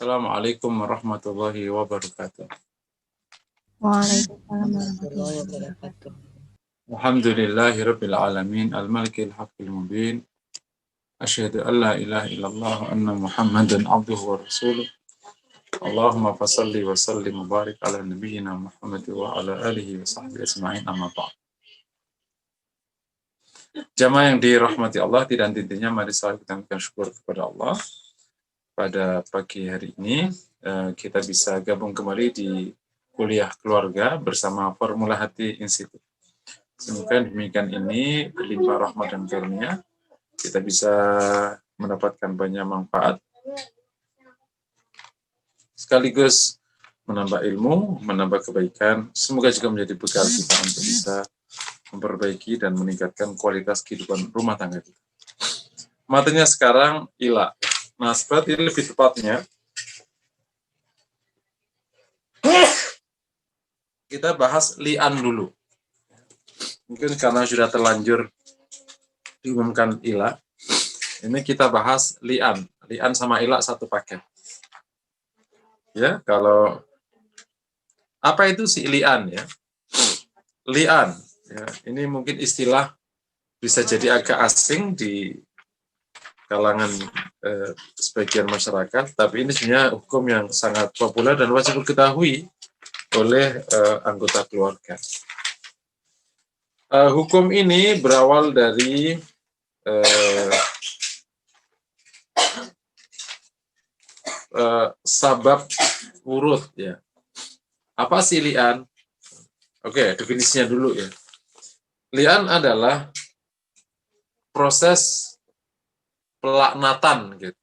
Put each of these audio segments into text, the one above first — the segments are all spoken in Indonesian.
Assalamualaikum warahmatullahi wabarakatuh. Waalaikumsalam warahmatullahi warahmatullahi wabarakatuh. wabarakatuh. Alhamdulillahi rabbil alamin, al-malikil haqqil mubin. Asyhadu an la ilaha illallah wa anna Muhammadan abduhu wa rasuluh. Allahumma fasalli wa sallim wa barik ala nabiyyina Muhammad wa ala alihi wa sahbihi ajma'in, amma ba'd. Jamaah yang dirahmati Allah, tidak henti-hentinya mari selalu kita mengucapkan syukur kepada Allah. Pada pagi hari ini kita bisa gabung kembali di kuliah keluarga bersama Formula Hati Institute. Semoga demikian ini berlimpah rahmat dan karunia, kita bisa mendapatkan banyak manfaat, sekaligus menambah ilmu, menambah kebaikan. Semoga juga menjadi bekal kita untuk bisa memperbaiki dan meningkatkan kualitas kehidupan rumah tangga kita. Materinya sekarang ila. Nah, seperti lebih tepatnya, kita bahas li'an dulu. Mungkin karena sudah terlanjur diumumkan ila, ini kita bahas li'an. Li'an sama ila satu paket. Ya, kalau apa itu si li'an ya? Li'an, ya, ini mungkin istilah bisa jadi agak asing di kalangan sebagian masyarakat, tapi ini sebenarnya hukum yang sangat populer dan wajib diketahui oleh anggota keluarga. Hukum ini berawal dari sabab urut ya. Apa sih li'an? Oke, definisinya dulu ya. Li'an adalah proses pelaknatan gitu,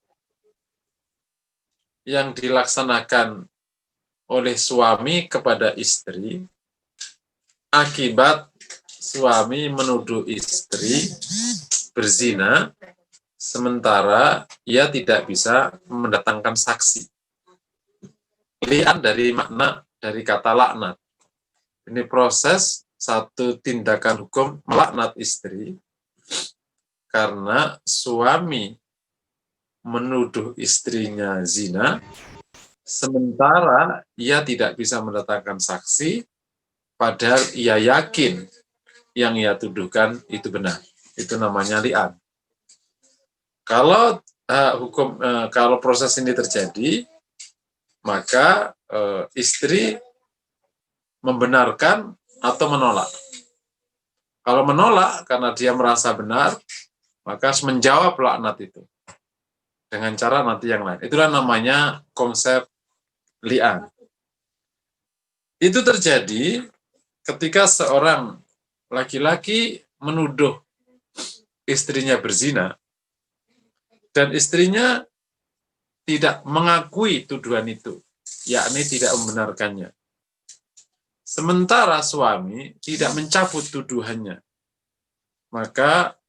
yang dilaksanakan oleh suami kepada istri akibat suami menuduh istri berzina sementara ia tidak bisa mendatangkan saksi. Li'an dari makna dari kata laknat. Ini proses satu tindakan hukum melaknat istri karena suami menuduh istrinya zina sementara ia tidak bisa mendatangkan saksi padahal ia yakin yang ia tuduhkan itu benar. Itu namanya li'an. Kalau proses ini terjadi, maka istri membenarkan atau menolak. Kalau menolak karena dia merasa benar, maka harus menjawab laknat itu dengan cara nanti yang lain. Itulah namanya konsep li'an. Itu terjadi ketika seorang laki-laki menuduh istrinya berzina dan istrinya tidak mengakui tuduhan itu, yakni tidak membenarkannya. Sementara suami tidak mencabut tuduhannya. Maka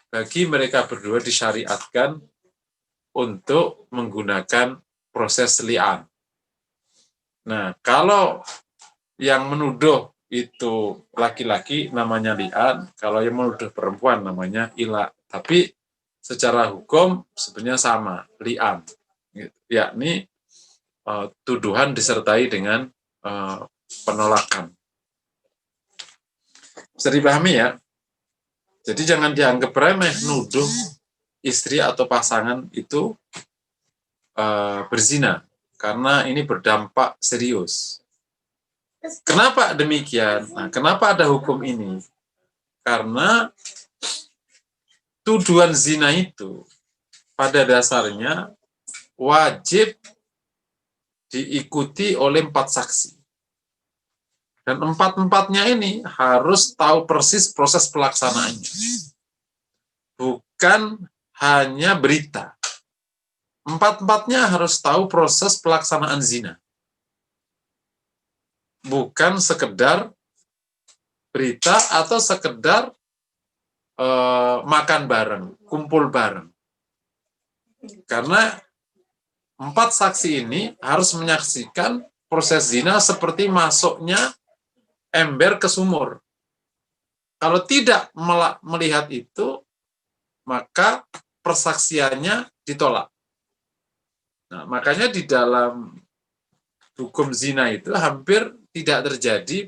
bagi mereka berdua disyariatkan untuk menggunakan proses li'an. Nah, kalau yang menuduh itu laki-laki namanya li'an, kalau yang menuduh perempuan namanya ila. Tapi secara hukum sebenarnya sama, li'an. Yakni tuduhan disertai dengan penolakan. Bisa dipahami ya? Jadi jangan dianggap remeh nuduh istri atau pasangan itu berzina, karena ini berdampak serius. Kenapa demikian? Nah, kenapa ada hukum ini? Karena tuduhan zina itu pada dasarnya wajib diikuti oleh 4 saksi. Dan 4-4-nya ini harus tahu persis proses pelaksanaannya. Bukan hanya berita. 4-4-nya harus tahu proses pelaksanaan zina. Bukan sekedar berita atau sekedar makan bareng, kumpul bareng. Karena 4 saksi ini harus menyaksikan proses zina seperti masuknya ember ke sumur. Kalau tidak melihat itu, maka persaksiannya ditolak. Nah, makanya di dalam hukum zina itu hampir tidak terjadi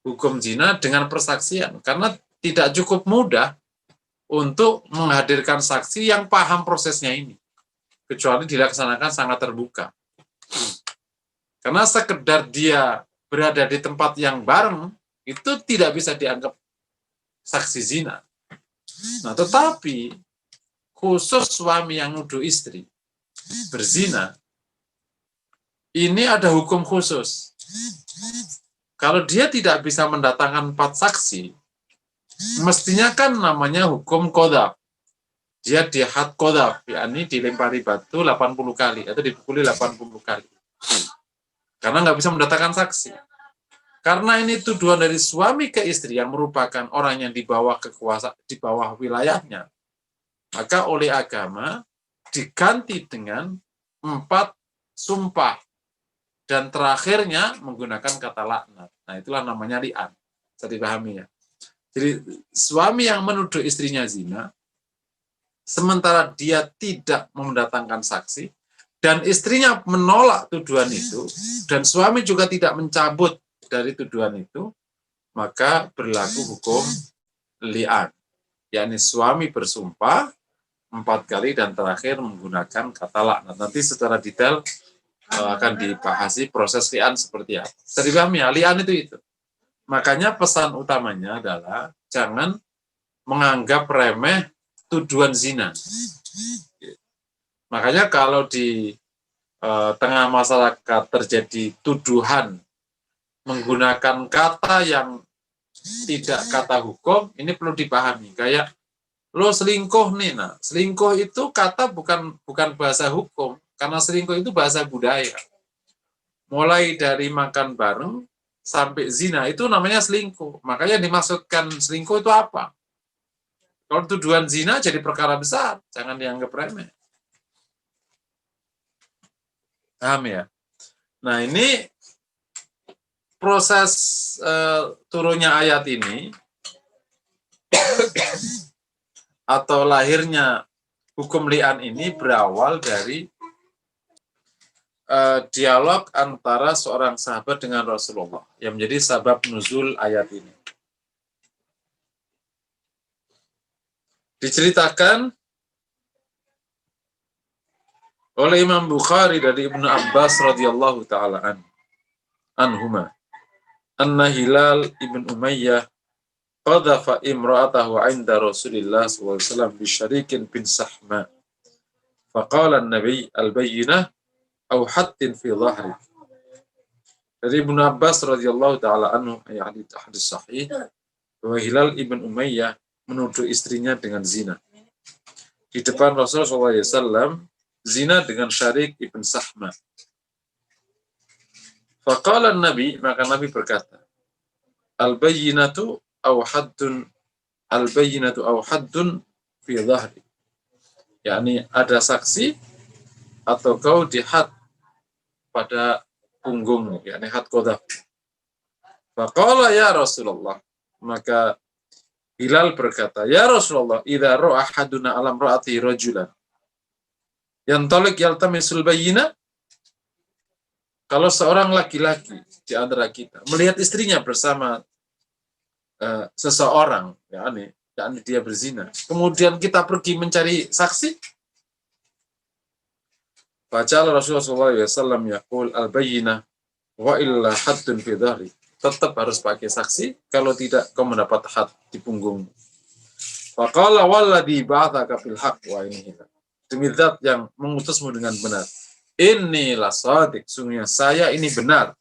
hukum zina dengan persaksian, karena tidak cukup mudah untuk menghadirkan saksi yang paham prosesnya ini, kecuali dilaksanakan sangat terbuka. Karena sekedar dia berada di tempat yang bareng, itu tidak bisa dianggap saksi zina. Nah, tetapi khusus suami yang nuduh istri berzina, ini ada hukum khusus. Kalau dia tidak bisa mendatangkan 4 saksi, mestinya kan namanya hukum qadhaf. Dia dihad qadhaf, yakni dilempari batu 80 kali atau dipukuli 80 kali. Karena nggak bisa mendatangkan saksi. Karena ini tuduhan dari suami ke istri yang merupakan orang yang di bawah kekuasaan, di bawah wilayahnya, maka oleh agama diganti dengan 4 sumpah dan terakhirnya menggunakan kata laknat. Nah, itulah namanya li'an. Bisa dipahami ya. Jadi suami yang menuduh istrinya zina, sementara dia tidak mendatangkan saksi, dan istrinya menolak tuduhan itu, dan suami juga tidak mencabut dari tuduhan itu, maka berlaku hukum li'an. Yakni suami bersumpah 4 kali dan terakhir menggunakan kata laknat. Nanti secara detail akan dibahasi proses li'an seperti apa. Jadi kami ya, li'an itu. Makanya pesan utamanya adalah jangan menganggap remeh tuduhan zina. Makanya kalau di tengah masyarakat terjadi tuduhan menggunakan kata yang tidak kata hukum, ini perlu dipahami. Kayak lo selingkuh nih, nah selingkuh itu kata bukan bahasa hukum, karena selingkuh itu bahasa budaya. Mulai dari makan bareng sampai zina itu namanya selingkuh. Makanya dimaksudkan selingkuh itu apa? Kalau tuduhan zina jadi perkara besar, jangan dianggap remeh. Paham ya? Nah, ini proses turunnya ayat ini atau lahirnya hukum li'an ini berawal dari dialog antara seorang sahabat dengan Rasulullah yang menjadi sabab nuzul ayat ini. Diceritakan oleh Imam Bukhari dari Ibnu Abbas radhiyallahu taala anhuma anna Hilal ibn Umayyah qadhafa imra'atahu 'inda Rasulillah sallallahu alaihi wasallam bi syarikin bin Sahma. Faqala an-nabi al-bayyinah aw hattin fi dhahri. Dari Ibnu Abbas radhiyallahu taala anhu, hadis sahih, bahwa Hilal ibn Umayyah menuduh istrinya dengan zina. Di depan Rasulullah SAW, zina dengan Syarik ibn Sahma. Faqala Nabi, maka Nabi berkata, Al-bayyinatu aw haddun fi dhahri. Yakni ada saksi atau kau dihad pada punggungmu, yakni had qadhaf. Faqala ya Rasulullah, maka Hilal berkata, ya Rasulullah, idza ra'a ahaduna alam ra'ati rajulan yantalik yaltamisul bayyina, kalau seorang laki-laki di antara kita melihat istrinya bersama seseorang, yakni dia berzina, kemudian kita pergi mencari saksi, baca Rasulullah SAW yaqul al-bayyinah wa illa haddun fi dhahri. Tetap harus pakai saksi, kalau tidak kau mendapat had di punggungmu. Faqala walladhi ba'athaka fil haqq, wa ini demi zat yang mengutusmu dengan benar. Inni la shadiq, sungguhnya saya ini benar.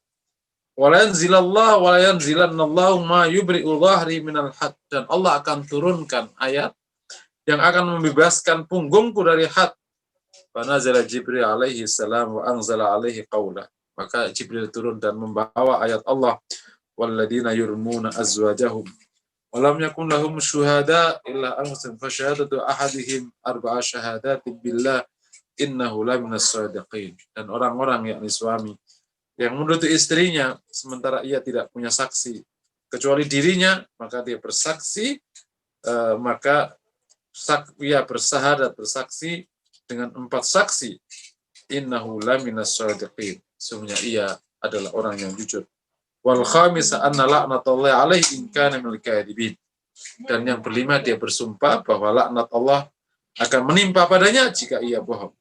Wala yanzilallahu wa la yanzilannallahu ma yubri'u dhahri minal had, dan Allah akan turunkan ayat yang akan membebaskan punggungku dari had. Fa nazala Jibril alaihi salam wa anzala alaihi qawla. Maka Jibril turun dan membawa ayat Allah, walladzina yurmuna azwajahum wa lam yakun lahum syuhada illa anfusahum fa syahadatu ahadihim arba'a syahadatin billah innahu la minas shadiqin. Dan orang-orang yakni suami yang menuduh istrinya sementara ia tidak punya saksi kecuali dirinya, maka dia bersaksi, maka ia bersahadat bersaksi dengan 4 saksi innahu laminas shadiqin, sungguhnya ia adalah orang yang jujur. Wal khamisa anna la'natullahi alaihi in kana minal kadhibin, dan yang kelima dia bersumpah bahwa laknat Allah akan menimpa padanya jika ia bohong.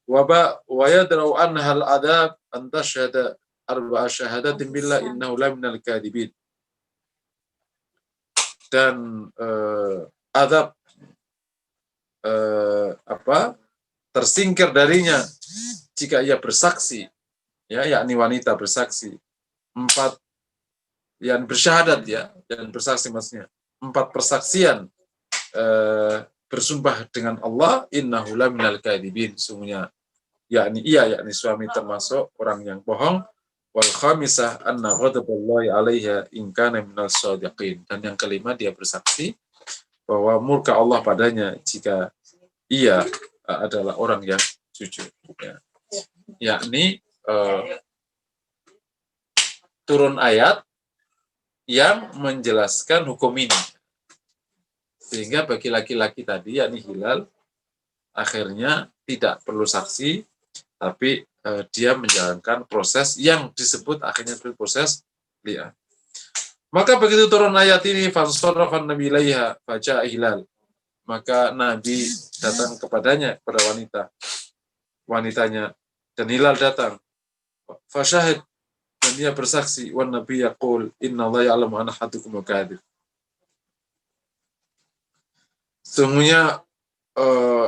Wa yadra'u anha al-'adzab an tashhada arba'a syahadatin billah innahu laminal kadhibin, dan azab tersingkir darinya jika ia bersaksi, ya, yakni wanita bersaksi 4, yang bersyahadat, ya, dan bersaksi maksudnya 4 persaksian bersumpah dengan Allah, innahu laminal kadhibin, sungguhnya yakni suami termasuk orang yang bohong. Wal khamisah anna ghadaballahi 'alaiha in kana minal shadiqin, dan yang kelima dia bersaksi bahwa murka Allah padanya jika ia adalah orang yang jujur, ya. Yakni turun ayat yang menjelaskan hukum ini, sehingga bagi laki-laki tadi yakni Hilal akhirnya tidak perlu saksi, tapi dia menjalankan proses yang disebut akhirnya itu proses li'an. Maka begitu turun ayat ini, fansarafan nabi ilaiha faja'a Hilal, maka Nabi datang kepadanya, kepada wanitanya, dan Hilal datang. Fasyahid, dan dia bersaksi, wan nabi yaqul innallaha ya'lamu anna ahadukum kadhib, sungguhnya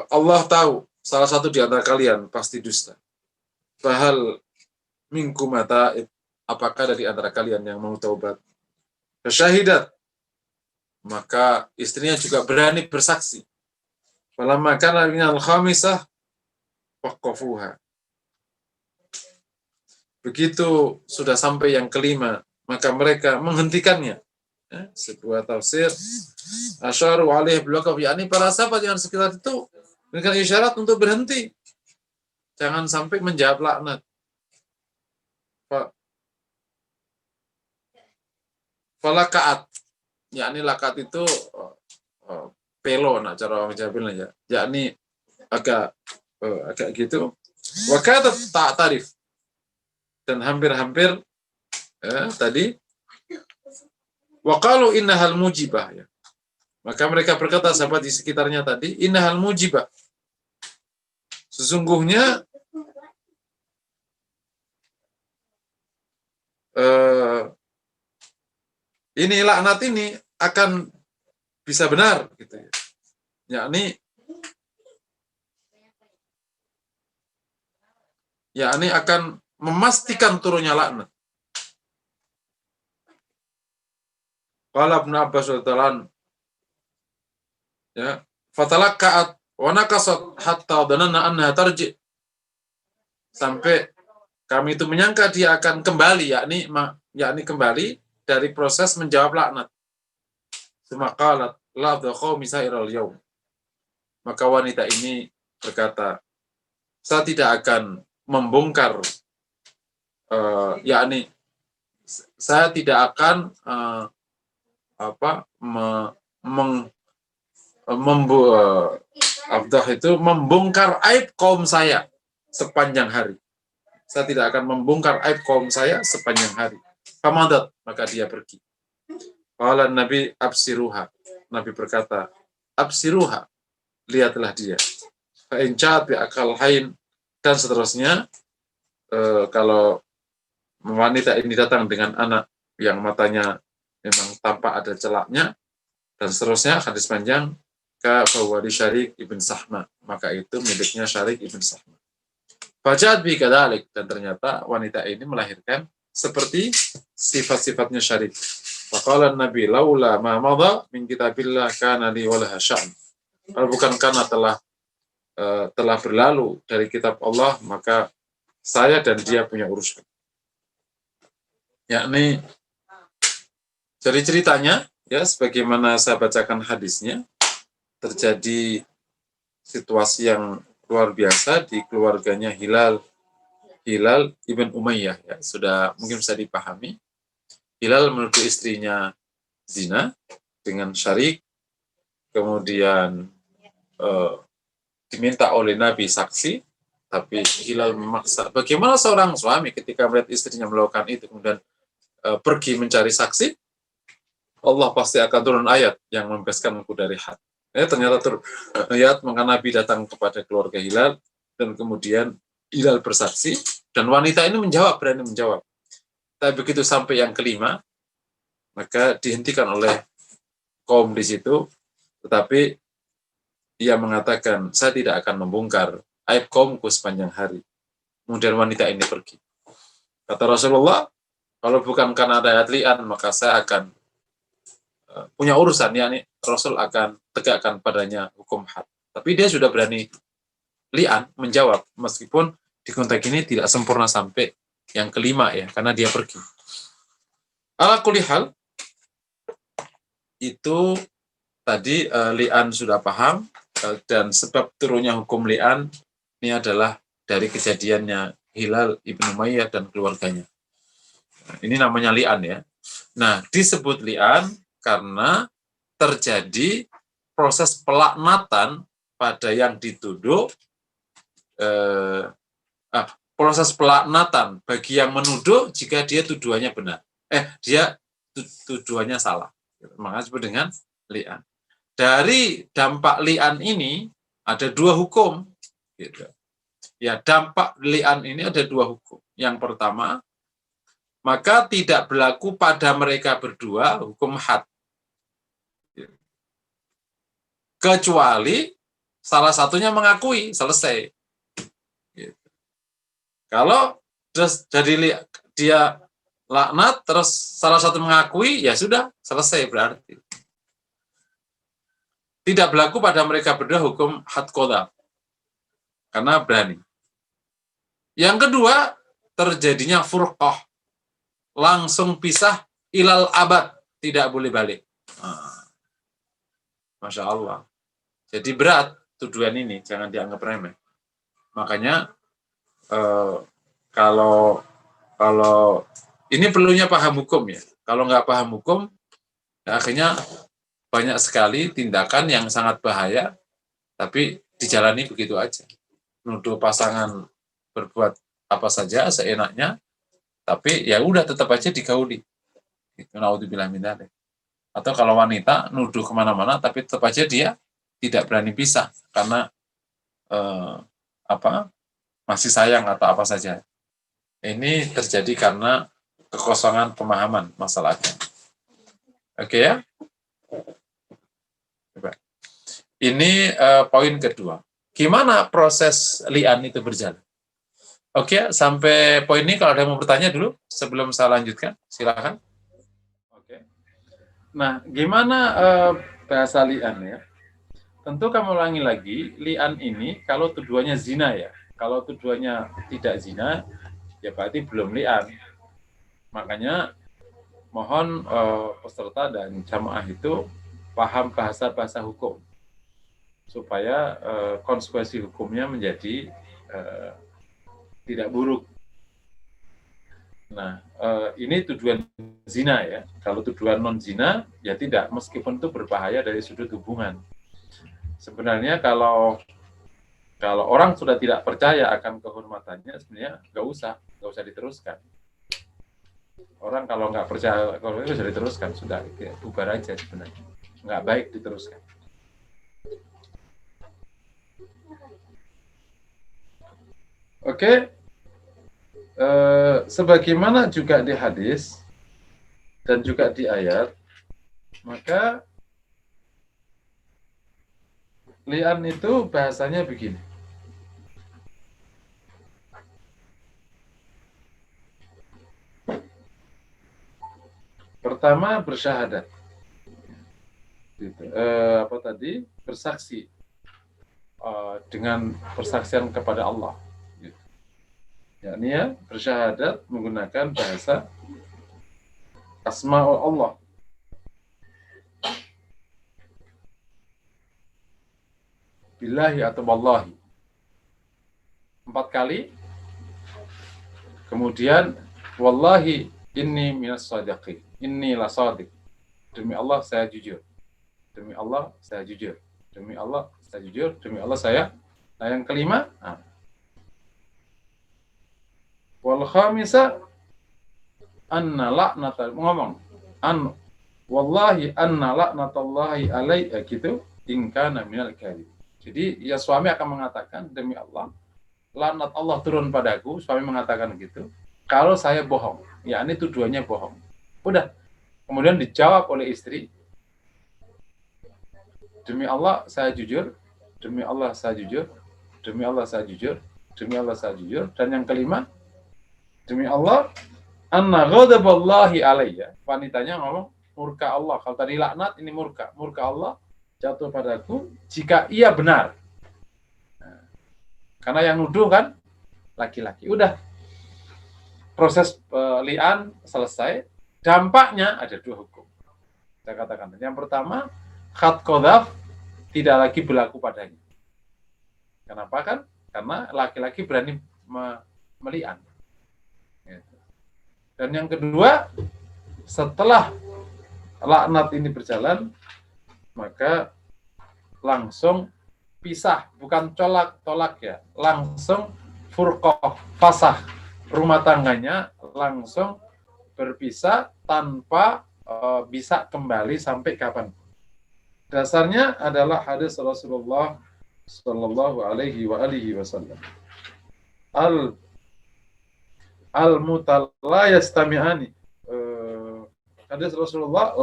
Allah tahu salah satu di antara kalian pasti dusta. Fahal minkum ta'ib, apakah dari antara kalian yang mau taubat? Fasyahidat, maka istrinya juga berani bersaksi. Falamma kana minal khamisah waqafuha, begitu sudah sampai yang kelima, maka mereka menghentikannya. Ya, sebuah tafsir asyaru alaihi bilwaqaf, yakni para sahabat yang sekitar itu memberikan isyarat untuk berhenti, jangan sampai menjawab laknat. Falakaat, yakni lakat itu pelo, nak cara orang Jawa bilang, ya, yakni agak gitu. Wakatat tak tarif, dan hampir-hampir tadi waqalu innahal mujibah, ya. Maka mereka berkata, sahabat di sekitarnya tadi, innahal mujibah, sesungguhnya ini laknat ini akan bisa benar, gitu, ya. Yakni akan memastikan turunnya laknat. Qala Ibnu Abbas radhiyallahu anhu, ya, fatalaqqat wa nakasat hatta dhananna annaha tarji, sampai kami itu menyangka dia akan kembali, yakni kembali dari proses menjawab laknat. Semakalat la dhakhau misairal yaum, maka wanita ini berkata, saya tidak akan membongkar, yakni saya tidak akan membongkar aib kaum saya sepanjang hari. Saya tidak akan membongkar aib kaum saya sepanjang hari. Famadat, maka dia pergi. Qala Nabi absiruha, Nabi berkata, absiruha, lihatlah dia. Fa in ja'at bi akal hain, dan seterusnya, kalau wanita ini datang dengan anak yang matanya memang tampak ada celaknya, dan seterusnya, hadis panjang, ka fawwali Syarik ibn Sahma, maka itu miliknya Syarik ibn Sahma. Faja'at bi kadalik, dan ternyata wanita ini melahirkan seperti sifat-sifatnya Syarik. Faqala Nabi laula ma madha min kitabillah kana li walaha sya'n, kalau bukan karena telah berlalu dari kitab Allah, maka saya dan dia punya urusan. Yakni dari ceritanya, ya, sebagaimana saya bacakan hadisnya, terjadi situasi yang luar biasa di keluarganya Hilal ibn Umayyah, ya, sudah mungkin bisa dipahami. Hilal menuduh istrinya zina dengan Syarik, kemudian diminta oleh Nabi saksi, tapi hilal memaksa. Bagaimana seorang suami ketika melihat istrinya melakukan itu kemudian pergi mencari saksi? Allah pasti akan turun ayat yang membebaskanku dari had. Ternyata turun ayat maka Nabi datang kepada keluarga Hilal dan kemudian Hilal bersaksi dan wanita ini berani menjawab. Tapi begitu sampai yang kelima, maka dihentikan oleh kaum di situ, tetapi dia mengatakan, saya tidak akan membongkar aib kaumku sepanjang hari. Kemudian wanita ini pergi. Kata Rasulullah, kalau bukan karena ada ayat li'an, maka saya akan punya urusan, yakni Rasul akan tegakkan padanya hukum had. Tapi dia sudah berani li'an menjawab, meskipun di konteks ini tidak sempurna sampai yang kelima ya, karena dia pergi. Ala kulli hal, itu tadi li'an sudah paham, dan sebab turunnya hukum li'an ini adalah dari kejadiannya Hilal Ibnu Umayyah dan keluarganya. Nah, ini namanya li'an ya. Nah, disebut li'an karena terjadi proses pelaknatan pada yang dituduh, proses pelaknatan bagi yang menuduh jika dia tuduhannya benar. Dia tuduhannya salah. Maka disebut dengan li'an. Dari dampak li'an ini ada dua hukum. Gitu. Ya, dampak li'an ini ada dua hukum. Yang pertama, maka tidak berlaku pada mereka berdua hukum had. Kecuali salah satunya mengakui, selesai. Gitu. Kalau jadi dia laknat, terus salah satu mengakui, ya sudah, selesai berarti. Tidak berlaku pada mereka berdua hukum had qadha, karena berani. Yang kedua, terjadinya furqah, langsung pisah ilal abad, tidak boleh balik. Masya Allah. Jadi berat tuduhan ini, jangan dianggap remeh. Makanya kalau ini perlunya paham hukum ya. Kalau nggak paham hukum, ya akhirnya banyak sekali tindakan yang sangat bahaya, tapi dijalani begitu aja. Nuduh pasangan berbuat apa saja seenaknya, tapi ya udah tetap aja digauli. Gitu, naudzubillah min dzalik. Atau kalau wanita nuduh kemana-mana, tapi tetap aja dia tidak berani pisah karena masih sayang atau apa saja. Ini terjadi karena kekosongan pemahaman masalahnya. Oke ya? Coba. Ini poin kedua. Gimana proses li'an itu berjalan? Oke, sampai poin ini kalau ada yang mau bertanya dulu sebelum saya lanjutkan, silakan. Oke. Nah, gimana bahasa li'an ya? Tentu kami ulangi lagi, li'an ini kalau tuduhannya zina ya. Kalau tuduhannya tidak zina, ya berarti belum li'an. Makanya mohon peserta dan jamaah itu paham bahasa-bahasa hukum supaya konsekuensi hukumnya menjadi tidak buruk. Nah, ini tuduhan zina ya. Kalau tuduhan non zina ya tidak, meskipun itu berbahaya dari sudut hubungan. Sebenarnya kalau orang sudah tidak percaya akan kehormatannya, sebenarnya nggak usah diteruskan. Orang kalau nggak percaya kalau itu bisa diteruskan, sudah bubar aja sebenarnya, nggak baik diteruskan. Oke, sebagaimana juga di hadis dan juga di ayat, maka li'an itu bahasanya begini. Pertama, bersyahadat. Gitu. Bersaksi dengan persaksian kepada Allah. Gitu. Yakni ya, bersyahadat menggunakan bahasa asma'ul Allah. Billahi atau wallahi. 4 kali. Kemudian wallahi inni minas shadiqin. Inni la shadiq. Demi Allah saya jujur. Demi Allah saya jujur. Demi Allah saya jujur. Demi Allah saya. Nah, yang kelima, Wal khamisa anna la'nata ngomong an wallahi anna la'natallahi alaihi gitu in kana minal kadhib. Jadi ya suami akan mengatakan demi Allah laknat Allah turun padaku, suami mengatakan gitu. Kalau saya bohong, ya ini tuduhannya bohong. Udah. Kemudian dijawab oleh istri, demi Allah saya jujur, demi Allah saya jujur, demi Allah saya jujur, demi Allah saya jujur. Dan yang kelima, demi Allah anna ghadaballahi alayya. Wanitanya ngomong murka Allah. Kalau tadi laknat, ini murka. Murka Allah jatuh padaku jika ia benar. Karena yang nuduh kan laki-laki. Udah. Proses li'an selesai. Dampaknya ada dua hukum. Saya katakan. Yang pertama, khat qadhaf tidak lagi berlaku padanya. Kenapa kan? Karena laki-laki berani meli'an. Dan yang kedua, setelah laknat ini berjalan, maka langsung pisah, bukan tolak ya, langsung furqah, fasah rumah tangganya, langsung berpisah tanpa bisa kembali sampai kapan. Dasarnya adalah hadis Rasulullah Sallallahu Alaihi Wasallam. Al-mutala yastami'ani. Hadis Rasulullah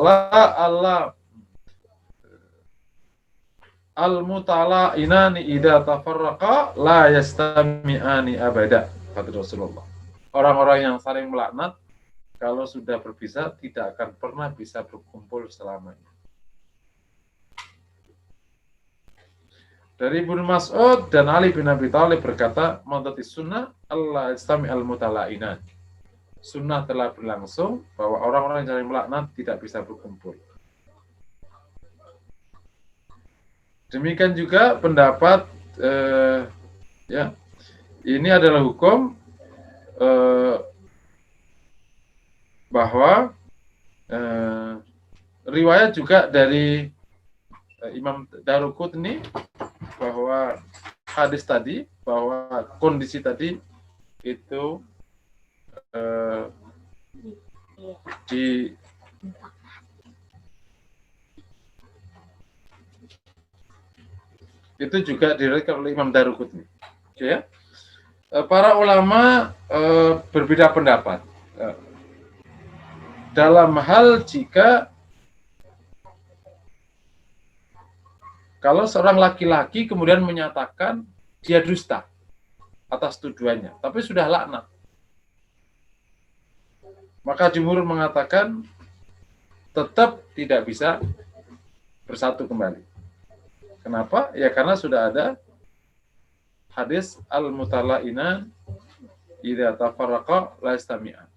al-mutala inani idza tafarraqa la yastami'ani abada. Kata Rasulullah. Orang-orang yang saling melaknat kalau sudah berpisah tidak akan pernah bisa berkumpul selamanya. Dari Ibnu Mas'ud dan Ali bin Abi Thalib berkata, "Madatis sunnah Allah istami al-mutalainan." Sunnah telah berlangsung bahwa orang-orang yang saling melaknat tidak bisa berkumpul. Demikian juga pendapat ya, ini adalah hukum bahwa riwayat juga dari Imam Daruqutni bahwa hadis tadi, bahwa kondisi tadi itu itu juga diriwayatkan oleh Imam Daruqutni. Oke ya. Para ulama berbeda pendapat dalam hal jika kalau seorang laki-laki kemudian menyatakan dia dusta atas tuduhannya, tapi sudah laknat. Maka jumhur mengatakan tetap tidak bisa bersatu kembali. Kenapa? Ya karena sudah ada hadis al-mutalainan idza tafarraqa la yastami'an.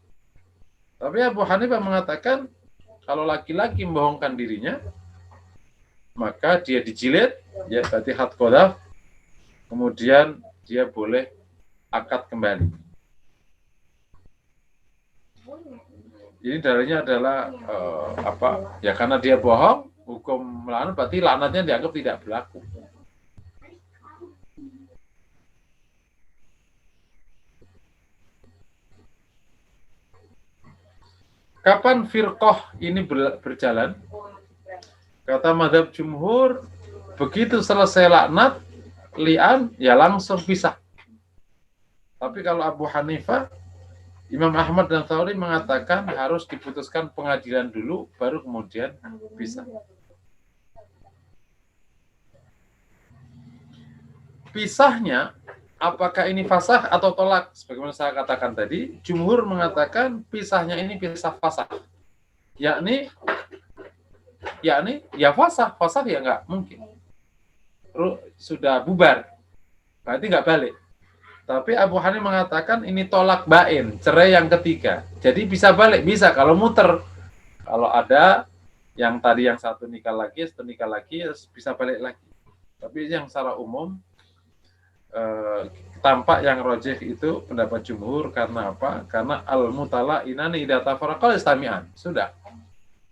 Tapi Abu Hanifah mengatakan kalau laki-laki membohongkan dirinya, maka dia dijilid, ya berarti had qadhaf, kemudian dia boleh akad kembali. Ini dalilnya adalah apa? Ya karena dia bohong, hukum melaknat berarti laknatnya dianggap tidak berlaku. Kapan firqah ini berjalan? Kata mazhab jumhur, begitu selesai laknat, li'an, ya langsung pisah. Tapi kalau Abu Hanifah, Imam Ahmad dan Thawri mengatakan harus diputuskan pengadilan dulu, baru kemudian pisah. Pisahnya, apakah ini fasah atau tolak? Sebagaimana saya katakan tadi, jumhur mengatakan pisahnya ini pisah fasah. Yakni ya fasah ya nggak mungkin. Sudah bubar, berarti nggak balik. Tapi Abu Hanifah mengatakan ini tolak bain, cerai yang ketiga. Jadi bisa balik, bisa kalau muter. Kalau ada yang tadi yang satu nikah lagi bisa balik lagi. Tapi yang secara umum tampak yang rojih itu pendapat jumhur karena apa? Karena al-mutala inani idza tafarraqa istami'an. Sudah.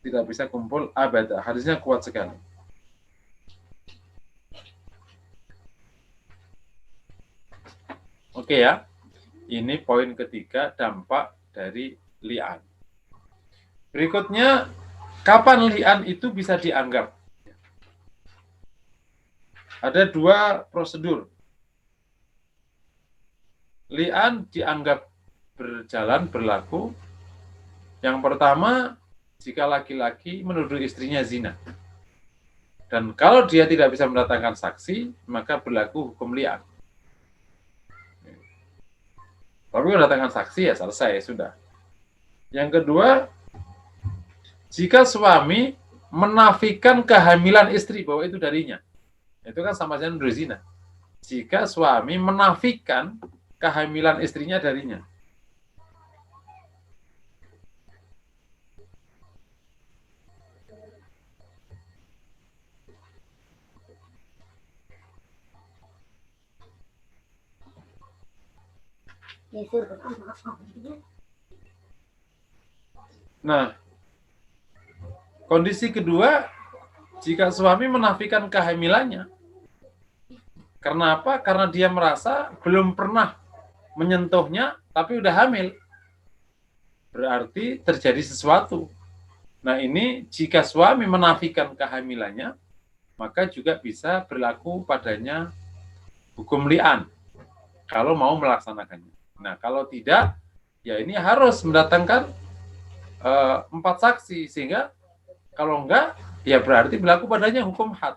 Tidak bisa kumpul abada. Hadisnya kuat sekali. Oke ya. Ini poin ketiga, dampak dari li'an. Berikutnya, kapan li'an itu bisa dianggap? Ada dua prosedur. Li'an dianggap berjalan, berlaku. Yang pertama, jika laki-laki menuduh istrinya zina. Dan kalau dia tidak bisa mendatangkan saksi, maka berlaku hukum li'an. Tapi mendatangkan saksi ya selesai, sudah. Yang kedua, jika suami menafikan kehamilan istri bahwa itu darinya, itu kan sama saja menuduh zina. Jika suami menafikan kehamilan istrinya darinya. Nah, kondisi kedua, jika suami menafikan kehamilannya. Karena apa? Karena dia merasa belum pernah menyentuhnya, tapi udah hamil. Berarti terjadi sesuatu. Nah, ini jika suami menafikan kehamilannya, maka juga bisa berlaku padanya hukum li'an kalau mau melaksanakannya. Nah, kalau tidak, ya ini harus mendatangkan 4 saksi, sehingga kalau enggak, ya berarti berlaku padanya hukum had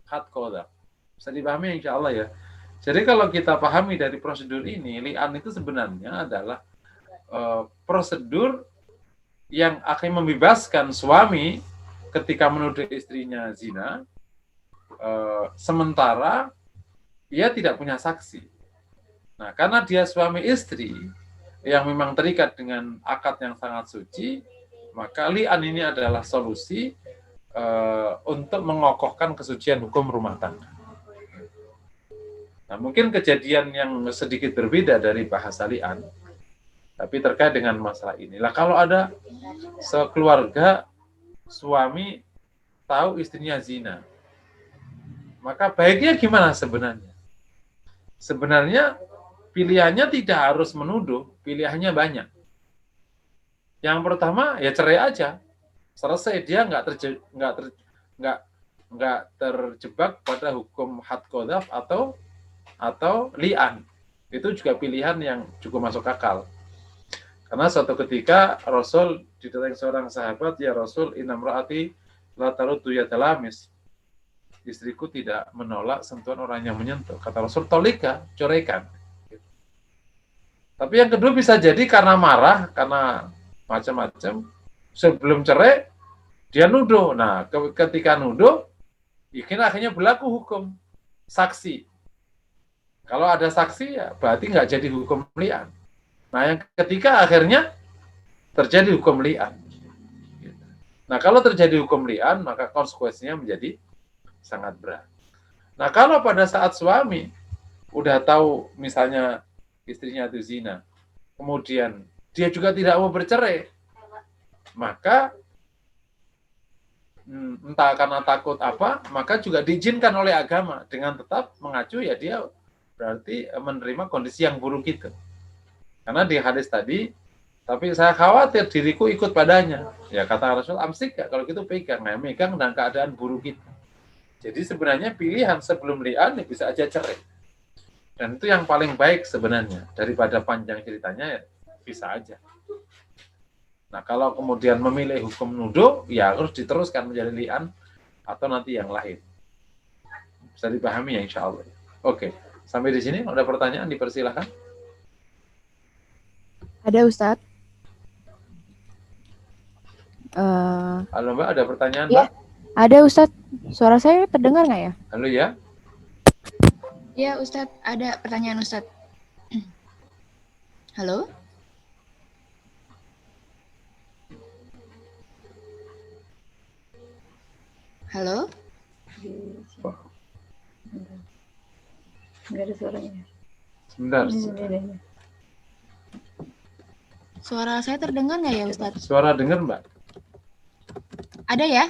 qadha. Bisa dipahami insya Allah ya. Jadi kalau kita pahami dari prosedur ini, li'an itu sebenarnya adalah prosedur yang akan membebaskan suami ketika menuduh istrinya zina, sementara ia tidak punya saksi. Nah, karena dia suami istri yang memang terikat dengan akad yang sangat suci, maka li'an ini adalah solusi untuk mengokohkan kesucian hukum rumah tangga. Nah, mungkin kejadian yang sedikit berbeda dari bahasa li'an, tapi terkait dengan masalah inilah. Kalau ada sekeluarga suami tahu istrinya zina, maka baiknya gimana sebenarnya? Sebenarnya pilihannya tidak harus menuduh, pilihannya banyak. Yang pertama ya cerai aja, selesai, dia nggak terjebak pada hukum had qadhaf atau li'an. Itu juga pilihan yang cukup masuk akal. Karena suatu ketika Rasul didatangi seorang sahabat, ya Rasul, inamraati la taruddu yadalamis. Istriku tidak menolak sentuhan orang yang menyentuh. Kata Rasul, tolika, coraikan. Tapi yang kedua bisa jadi karena marah, karena macam-macam. Sebelum cerai, dia nuduh. Nah, ketika nuduh, akhirnya berlaku hukum saksi. Kalau ada saksi, ya berarti nggak jadi hukum li'an. Nah, yang ketiga akhirnya terjadi hukum li'an. Nah, kalau terjadi hukum li'an, maka konsekuensinya menjadi sangat berat. Nah, kalau pada saat suami udah tahu misalnya istrinya itu zina, kemudian dia juga tidak mau bercerai, maka entah karena takut apa, maka juga diizinkan oleh agama dengan tetap mengacu ya dia berarti menerima kondisi yang buruk itu. Karena di hadis tadi, tapi saya khawatir diriku ikut padanya. Ya kata Rasul, amsik gak? Kalau gitu pegang. Nah, megang dalam keadaan buruk itu. Jadi sebenarnya pilihan sebelum li'an ya bisa aja cerai. Dan itu yang paling baik sebenarnya. Daripada panjang ceritanya ya bisa aja. Nah, kalau kemudian memilih hukum nuduh, ya harus diteruskan menjadi li'an atau nanti yang lain. Bisa dipahami ya insya Allah. Oke, sampai di sini ada pertanyaan, dipersilahkan. Ada Ustadz. Halo Mbak, ada pertanyaan Ya, Mbak? ada Ustadz. Suara saya terdengar nggak ya? Halo ya. Ya Ustadz, ada pertanyaan Ustadz. Halo? Halo? Nggak ada suaranya. Sebentar. Suara saya terdengar nggak ya Ustadz? Suara dengar Mbak? Ada ya?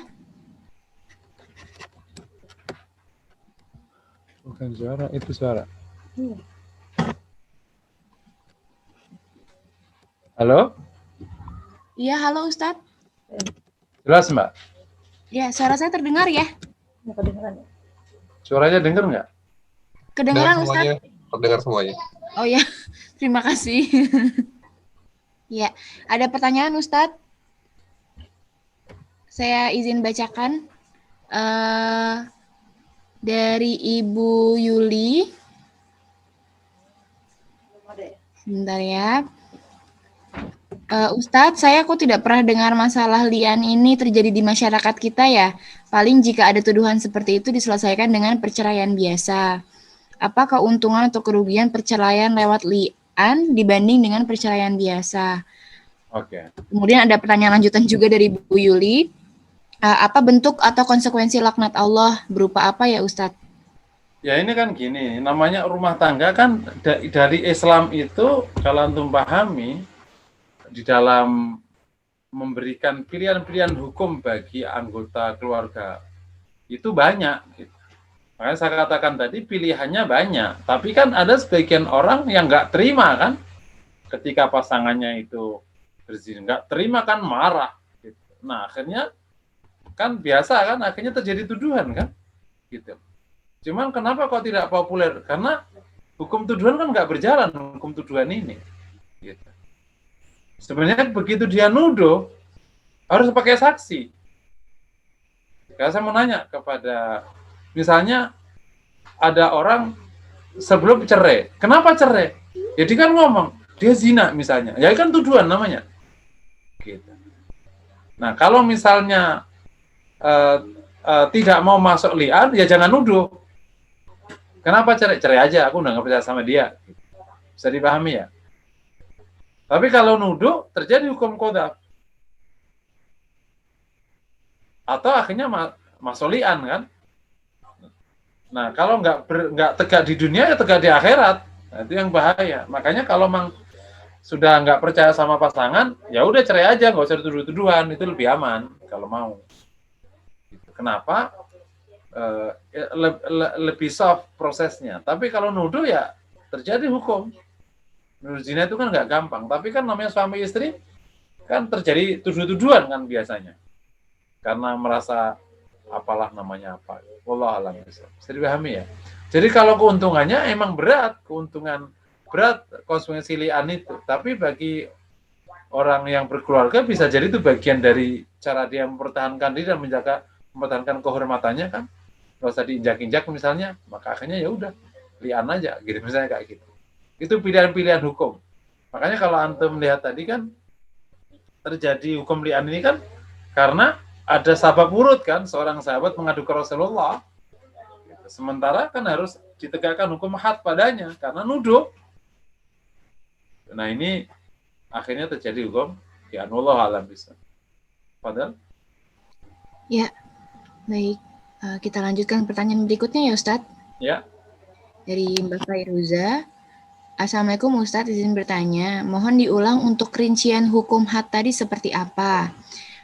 Bukan suara, itu suara. Halo? Iya, halo Ustadz. Jelas, Mbak? Ya, suara saya terdengar ya? Suaranya dengar nggak? Dengar Kedengaran semuanya, Ustadz? terdengar semuanya. Oh ya, terima kasih. Ya, ada pertanyaan Ustadz. Saya izin bacakan. Dari Ibu Yuli. Sebentar ya. Ustadz, saya kok tidak pernah dengar masalah lian ini terjadi di masyarakat kita ya. Paling jika ada tuduhan seperti itu diselesaikan dengan perceraian biasa. Apa keuntungan atau kerugian perceraian lewat lian dibanding dengan perceraian biasa? Oke. Kemudian ada pertanyaan lanjutan juga dari Bu Yuli. Apa bentuk atau konsekuensi laknat Allah berupa apa ya Ustadz? Ya ini kan gini, namanya rumah tangga kan dari Islam itu kalau antum pahami di dalam memberikan pilihan-pilihan hukum bagi anggota keluarga itu banyak. Gitu. Makanya saya katakan tadi pilihannya banyak, tapi kan ada sebagian orang yang nggak terima kan, ketika pasangannya itu berzina, nggak terima kan marah. Gitu. Nah akhirnya kan biasa kan, akhirnya terjadi tuduhan kan, gitu. Cuman kenapa kok tidak populer? Karena hukum tuduhan kan nggak berjalan, hukum tuduhan ini. Gitu. Sebenarnya begitu dia nuduh, harus pakai saksi. Karena saya mau nanya kepada, misalnya ada orang sebelum cerai, kenapa cerai? Jadi kan ngomong, dia zina misalnya, ya kan tuduhan namanya. Gitu. Nah kalau misalnya tidak mau masuk lian, ya jangan nuduh. Kenapa cerai? Cerai aja, aku udah nggak percaya sama dia. Bisa dipahami ya? Tapi kalau nuduh, terjadi hukum qadhaf. Atau akhirnya masuk lian kan? Nah, kalau nggak tegak di dunia, ya tegak di akhirat. Nah, itu yang bahaya. Makanya kalau memang sudah nggak percaya sama pasangan, ya udah cerai aja, nggak usah tuduh-tuduhan. Itu lebih aman kalau mau. Kenapa? Lebih soft prosesnya. Tapi kalau nuduh ya terjadi hukum. Nuduh zina itu kan nggak gampang. Tapi kan namanya suami istri kan terjadi tuduh-tuduhan kan biasanya. Karena merasa apalah namanya apa. Wallahualam bisa dipahami ya. Jadi kalau keuntungannya emang berat, keuntungan berat konsumsi lian itu. Tapi bagi orang yang berkeluarga bisa jadi itu bagian dari cara dia mempertahankan diri dan mempertahankan kehormatannya kan. Nggak usah diinjak-injak misalnya, maka akhirnya ya udah lian aja gitu misalnya kayak gitu. Itu pilihan-pilihan hukum. Makanya kalau antum melihat tadi kan terjadi hukum lian ini kan karena ada sabab urut kan, seorang sahabat mengadu ke Rasulullah. Sementara kan harus ditegakkan hukum had padanya karena nuduh. Nah ini akhirnya terjadi hukum lian, wallahu alam bisa. Padahal? Ya, baik. Kita lanjutkan pertanyaan berikutnya ya Ustadz. Ya. Dari Mbak Fairuza. Assalamualaikum Ustadz, izin bertanya. Mohon diulang untuk rincian hukum had tadi seperti apa?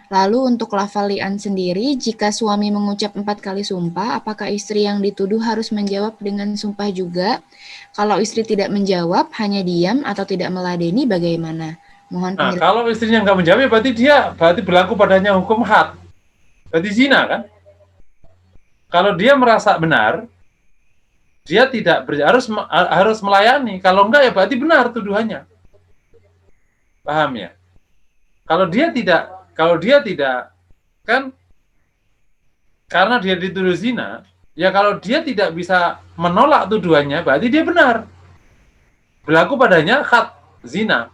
Lalu untuk lafal li'an sendiri, jika suami mengucap 4 kali sumpah, apakah istri yang dituduh harus menjawab dengan sumpah juga? Kalau istri tidak menjawab, hanya diam atau tidak meladeni, bagaimana? Mohon penjelasan. Nah, kalau istrinya nggak menjawab, berarti berlaku padanya hukum had. Berarti zina kan? Kalau dia merasa benar, dia tidak harus melayani. Kalau enggak ya berarti benar tuduhannya. Paham ya? Kalau dia tidak kan karena dia dituduh zina, ya kalau dia tidak bisa menolak tuduhannya, berarti dia benar. Berlaku padanya had zina.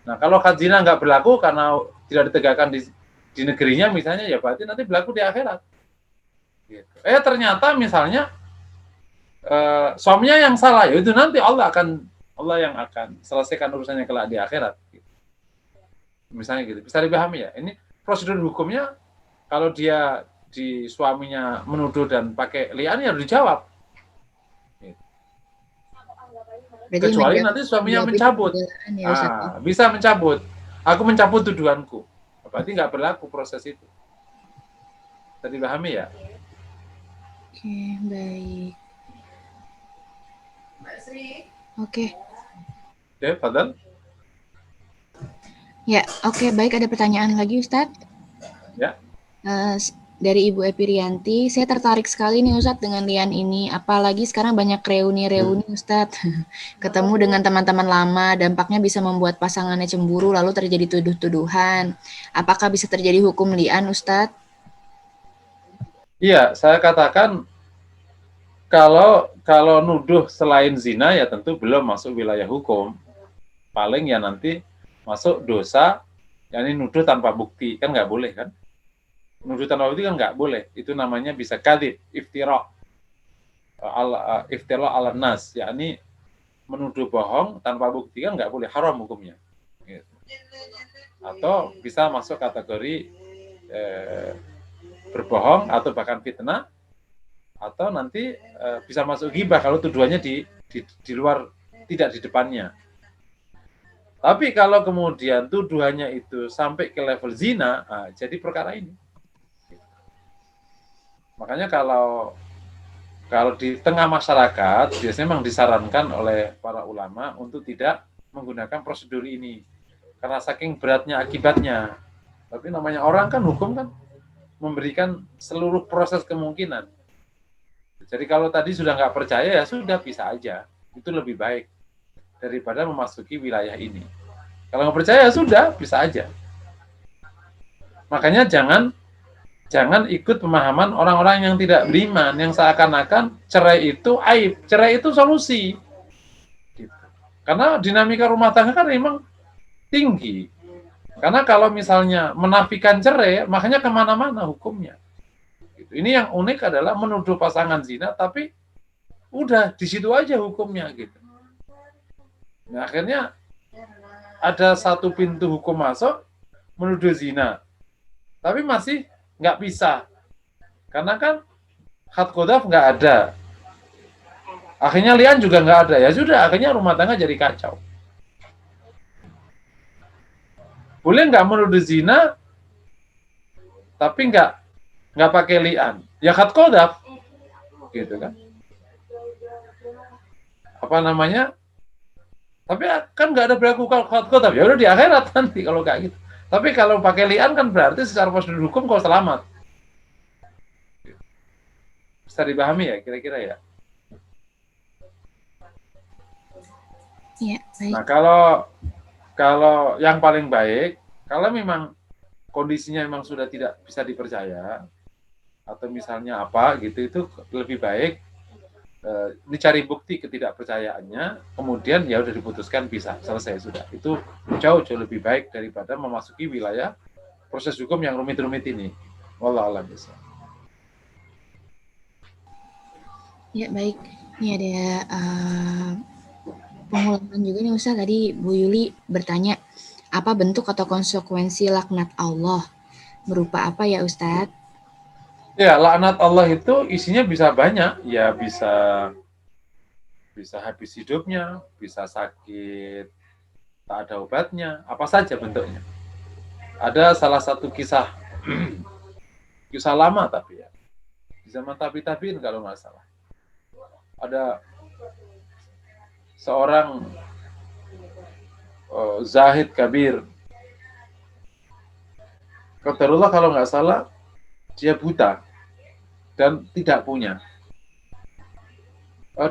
Nah, kalau had zina nggak berlaku karena tidak ditegakkan di negerinya misalnya, ya berarti nanti berlaku di akhirat. Gitu. Ternyata misalnya suaminya yang salah, ya itu nanti Allah yang akan selesaikan urusannya kelak di akhirat. Gitu. Misalnya gitu, bisa dipahami ya. Ini prosedur hukumnya kalau dia di suaminya menuduh dan pakai lian ya harus dijawab. Gitu. Kecuali nanti suaminya mencabut, bisa mencabut. Aku mencabut tuduhanku, berarti nggak berlaku proses itu. Bisa dipahami ya? Oke, baik. Oke. Oke, Fadal. Ya, oke, baik, ada pertanyaan lagi Ustadz. Ya. Dari Ibu Epirianti, saya tertarik sekali nih Ustadz dengan lian ini, apalagi sekarang banyak reuni-reuni Ustadz. Ketemu dengan teman-teman lama, dampaknya bisa membuat pasangannya cemburu lalu terjadi tuduh-tuduhan. Apakah bisa terjadi hukum lian Ustadz? Iya, saya katakan kalau nuduh selain zina ya tentu belum masuk wilayah hukum. Paling ya nanti masuk dosa, yakni nuduh tanpa bukti, kan nggak boleh kan? Nuduh tanpa bukti kan nggak boleh. Itu namanya bisa kadhib, iftira, iftira ala nas, yakni menuduh bohong tanpa bukti kan nggak boleh, haram hukumnya. Gitu. Atau bisa masuk kategori berbohong atau bahkan fitnah, atau nanti bisa masuk ghibah kalau tuduhannya di luar, tidak di depannya. Tapi kalau kemudian tuduhannya itu sampai ke level zina, jadi perkara ini. Makanya kalau di tengah masyarakat biasanya memang disarankan oleh para ulama untuk tidak menggunakan prosedur ini karena saking beratnya akibatnya. Tapi namanya orang kan, hukum kan memberikan seluruh proses kemungkinan. Jadi kalau tadi sudah nggak percaya ya sudah, bisa aja, itu lebih baik daripada memasuki wilayah ini. Kalau nggak percaya ya sudah, bisa aja. Makanya jangan ikut pemahaman orang-orang yang tidak beriman, yang seakan-akan cerai itu aib, cerai itu solusi. Gitu. Karena dinamika rumah tangga kan memang tinggi. Karena kalau misalnya menafikan cerai, makanya kemana-mana hukumnya. Gitu. Ini yang unik adalah menuduh pasangan zina, tapi udah di situ aja hukumnya gitu. Nah, akhirnya ada satu pintu hukum masuk menuduh zina, tapi masih nggak bisa, karena kan had qadhaf nggak ada, akhirnya lian juga nggak ada, ya sudah, akhirnya rumah tangga jadi kacau. Boleh nggak menuduh zina tapi nggak pakai lian, ya had qadhaf gitu kan, apa namanya, tapi kan nggak ada berlaku had qadhaf, ya udah di akhirat nanti kalau kayak gitu. Tapi kalau pakai lian kan berarti secara prosedur hukum kau selamat. Bisa dipahami ya kira-kira ya? Iya, baik. Nah, kalau yang paling baik, kalau memang kondisinya memang sudah tidak bisa dipercaya, atau misalnya apa gitu, itu lebih baik dicari bukti ketidakpercayaannya, kemudian ya udah diputuskan, bisa selesai sudah. Itu jauh lebih baik daripada memasuki wilayah proses hukum yang rumit-rumit ini. Wallahu a'lam bishawab. Ya, baik. Ini ada pengulangan juga nih Ustaz. Tadi Bu Yuli bertanya, apa bentuk atau konsekuensi laknat Allah? Berupa apa ya Ustaz? Ya, laknat Allah itu isinya bisa banyak, ya bisa habis hidupnya, bisa sakit, tak ada obatnya, apa saja bentuknya. Ada salah satu kisah lama tapi ya, di zaman tabi'in kalau nggak salah. Ada seorang zahid kabir, qadarullah kalau nggak salah, dia buta dan tidak punya.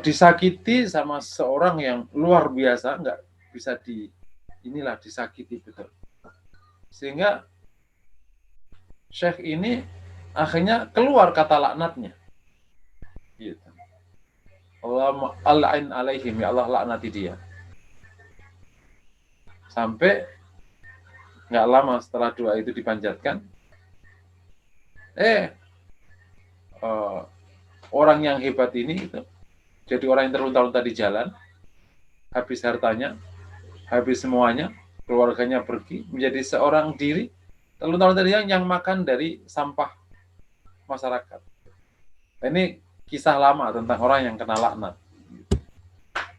Disakiti sama seorang yang luar biasa, nggak bisa disakiti betul. Sehingga Syekh ini akhirnya keluar kata laknatnya. Gitu. Allah al'in alaihim, ya Allah laknati dia. Sampai nggak lama setelah doa itu dipanjatkan, orang yang hebat ini itu jadi orang yang terlunta-lunta di jalan, habis hartanya, habis semuanya, keluarganya pergi, menjadi seorang diri terlunta-lunta yang makan dari sampah masyarakat. Ini kisah lama tentang orang yang kena laknat.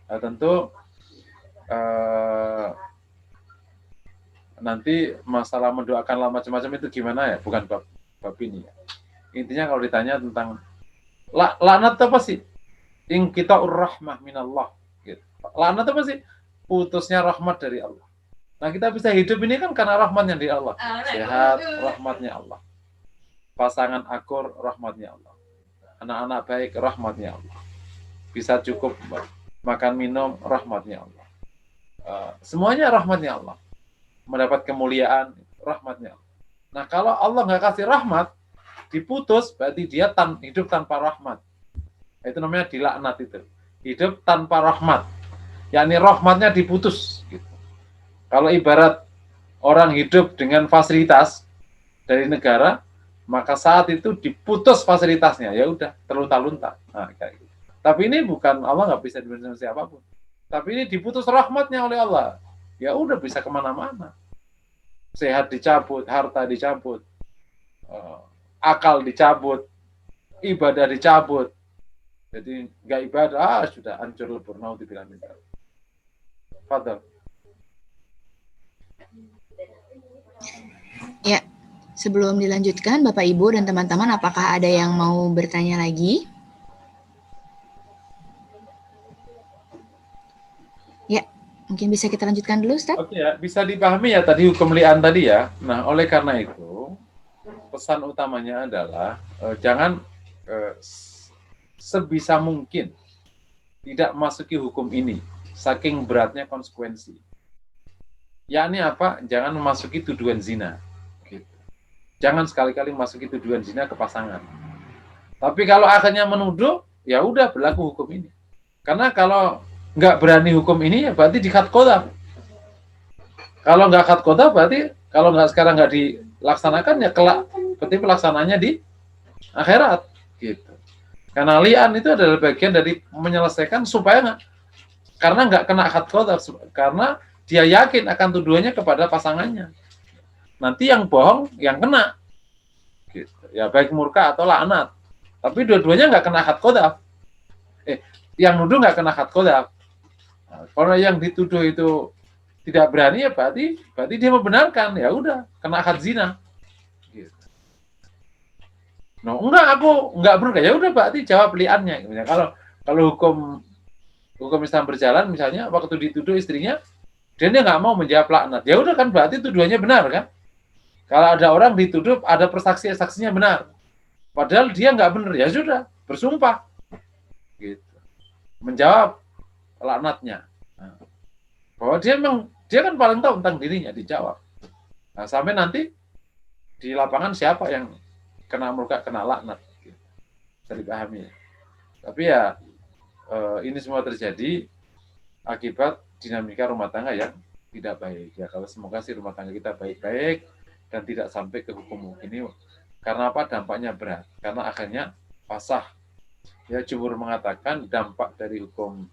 Nah, tentu nanti masalah mendoakan macam-macam itu gimana ya, bukan bab ini ya. Intinya kalau ditanya tentang laknat apa sih? Inqita'ur rahmah minallah. Gitu. Laknat apa sih? Putusnya rahmat dari Allah. Nah, kita bisa hidup ini kan karena rahmatnya di Allah. Sehat, rahmatnya Allah. Pasangan akur, rahmatnya Allah. Anak-anak baik, rahmatnya Allah. Bisa cukup makan minum, rahmatnya Allah. Semuanya rahmatnya Allah. Mendapat kemuliaan, rahmatnya Allah. Nah, kalau Allah nggak kasih rahmat, diputus, berarti dia hidup tanpa rahmat. Itu namanya dilaknat itu. Hidup tanpa rahmat. Yakni rahmatnya diputus. Gitu. Kalau ibarat orang hidup dengan fasilitas dari negara, maka saat itu diputus fasilitasnya, ya udah terlunta-lunta. Nah, kayak gitu. Tapi ini bukan, Allah nggak bisa dibandingkan siapapun. Tapi ini diputus rahmatnya oleh Allah. Ya udah bisa kemana-mana. Sehat dicabut, harta dicabut, akal dicabut, ibadah dicabut. Jadi nggak ibadah, sudah hancur lebur, naudzubillah min dzalik. Fadhal. Ya, sebelum dilanjutkan, Bapak Ibu dan teman-teman, apakah ada yang mau bertanya lagi? Ya, mungkin bisa kita lanjutkan dulu, Ustaz. Oke ya, bisa dipahami ya tadi hukum li'an tadi ya. Nah, oleh karena itu, pesan utamanya adalah jangan sebisa mungkin tidak masuki hukum ini, saking beratnya konsekuensi. Yakni apa? Jangan memasuki tuduhan zina. Gitu. Jangan sekali-kali masuki tuduhan zina ke pasangan. Tapi kalau akhirnya menuduh, ya udah berlaku hukum ini. Karena kalau nggak berani hukum ini, ya berarti di-khat qadha. Kalau nggak khat qadha, berarti kalau nggak sekarang nggak dilaksanakan, ya kelak berarti pelaksananya di akhirat. Gitu. Karena li'an itu adalah bagian dari menyelesaikan supaya karena nggak kena khat qadha, karena dia yakin akan tuduhannya kepada pasangannya. Nanti yang bohong, yang kena. Gitu. Ya baik murka atau laknat. Tapi dua-duanya nggak kena khat qadha. Yang nuduh nggak kena khat qadha. Nah, kalau yang dituduh itu tidak berani, ya berarti dia membenarkan. Ya udah, kena khat zina. Gitu. No, enggak, aku nggak benar. Ya udah, berarti jawab li'annya. Kalau hukum Islam berjalan, misalnya waktu dituduh istrinya, dia nggak mau menjawab laknat. Ya udah kan, berarti tuduhannya benar kan? Kalau ada orang dituduh, ada saksinya benar. Padahal dia nggak benar, ya sudah, bersumpah. Gitu. Menjawab laknatnya. Nah, bahwa dia kan paling tahu tentang dirinya, dijawab. Nah, sampai nanti di lapangan siapa yang kena murka, kena laknat. Gitu. Bisa dipahami. Tapi ya, ini semua terjadi akibat dinamika rumah tangga yang tidak baik. Ya, kalau semoga sih rumah tangga kita baik-baik dan tidak sampai ke hukum ini. Karena apa? Dampaknya berat. Karena akhirnya fasah. Ya, jumhur mengatakan dampak dari hukum.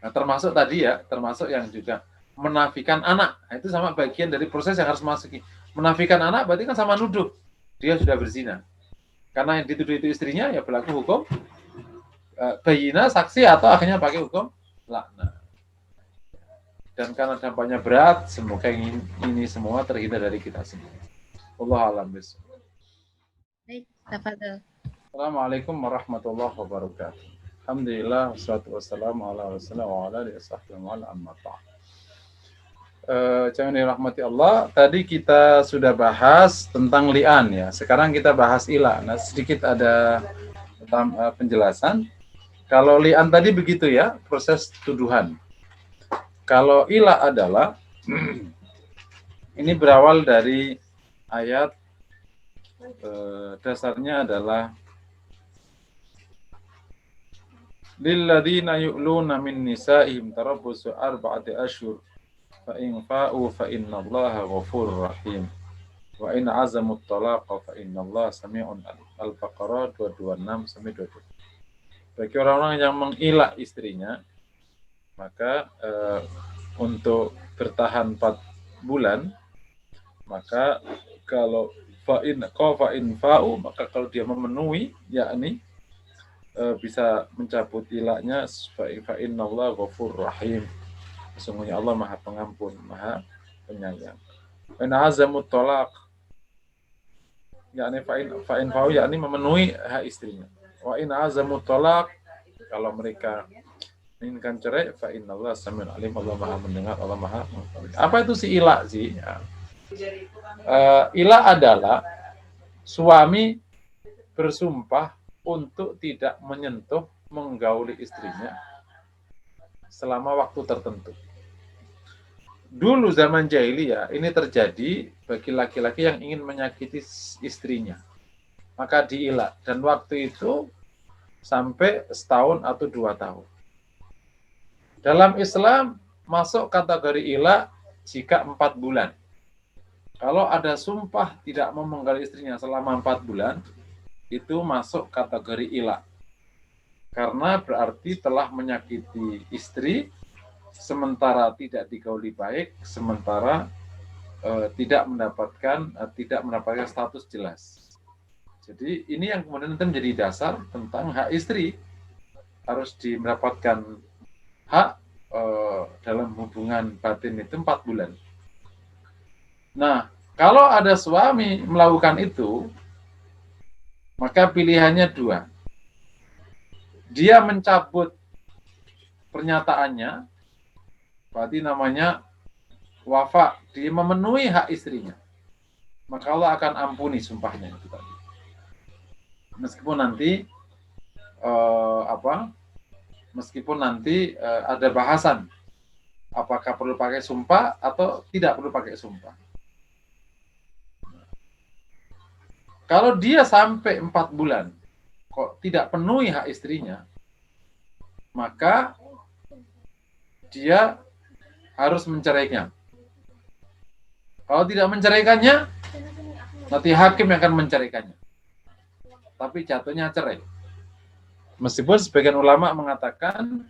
Nah, termasuk tadi ya, termasuk yang juga menafikan anak. Nah, itu sama bagian dari proses yang harus masuki. Menafikan anak berarti kan sama nuduh. Dia sudah berzina. Karena yang dituduh itu istrinya, ya berlaku hukum bayina, saksi, atau akhirnya pakai hukum laknat. Dan karena dampaknya berat, semoga ini semua terhindar dari kita semua. Allah alam bisawab. Baik, tafadhol. Assalamualaikum warahmatullahi wabarakatuh. Alhamdulillah, wassalatu wassalamu ala rasulillah wa ala alihi wasahbihi wa ala amma ba'd. Jangan dirahmati Allah. Tadi kita sudah bahas tentang li'an ya. Sekarang kita bahas ila. Nah, sedikit ada penjelasan. Kalau li'an tadi begitu ya, proses tuduhan. Kalau ila adalah ini berawal dari ayat dasarnya adalah lilladzina yu'luna min nisa'ihim tarabbusu arba'ati asyhur fa in fa'u fa innallaha ghafurur rahim wa in 'azamut talaqa fa innallaha samii'un alim. Al-Baqarah 226 sampai 27. Bagi orang-orang yang mengilah istrinya, maka untuk bertahan 4 bulan, maka kalau fa'in fa'u, maka kalau dia memenuhi, yakni bisa mencabut ilahnya, fa'innallaha ghafurur rahim. Sesungguhnya Allah Maha Pengampun, Maha Penyayang. Wa in azamut talaq, yakni fa'in fa'u, yakni memenuhi hak istrinya. Wa in azamut talaq, kalau mereka menginginkan cerai, fa innallaha samiun alim, Allah Maha mendengar, Allah Maha mengetahui. Apa itu si ila sih? Ya. Ila adalah suami bersumpah untuk tidak menyentuh, menggauli istrinya selama waktu tertentu. Dulu zaman jahiliyah ini terjadi bagi laki-laki yang ingin menyakiti istrinya. Maka diilah, dan waktu itu sampai setahun atau 2 tahun. Dalam Islam masuk kategori ilah jika 4 bulan. Kalau ada sumpah tidak mau menggauli istrinya selama 4 bulan, itu masuk kategori ilah. Karena berarti telah menyakiti istri, sementara tidak digauli baik, sementara tidak mendapatkan status jelas. Jadi ini yang kemudian menjadi dasar tentang hak istri, harus mendapatkan hak dalam hubungan batin itu 4 bulan. Nah, kalau ada suami melakukan itu, maka pilihannya 2. Dia mencabut pernyataannya, berarti namanya wafa, dia memenuhi hak istrinya, maka Allah akan ampuni sumpahnya itu tadi. Meskipun nanti ada bahasan apakah perlu pakai sumpah atau tidak perlu pakai sumpah. Kalau dia sampai 4 bulan kok tidak penuhi hak istrinya, maka dia harus menceraikannya. Kalau tidak menceraikannya, nanti hakim yang akan menceraikannya. Tapi jatuhnya cerai. Meskipun sebagian ulama mengatakan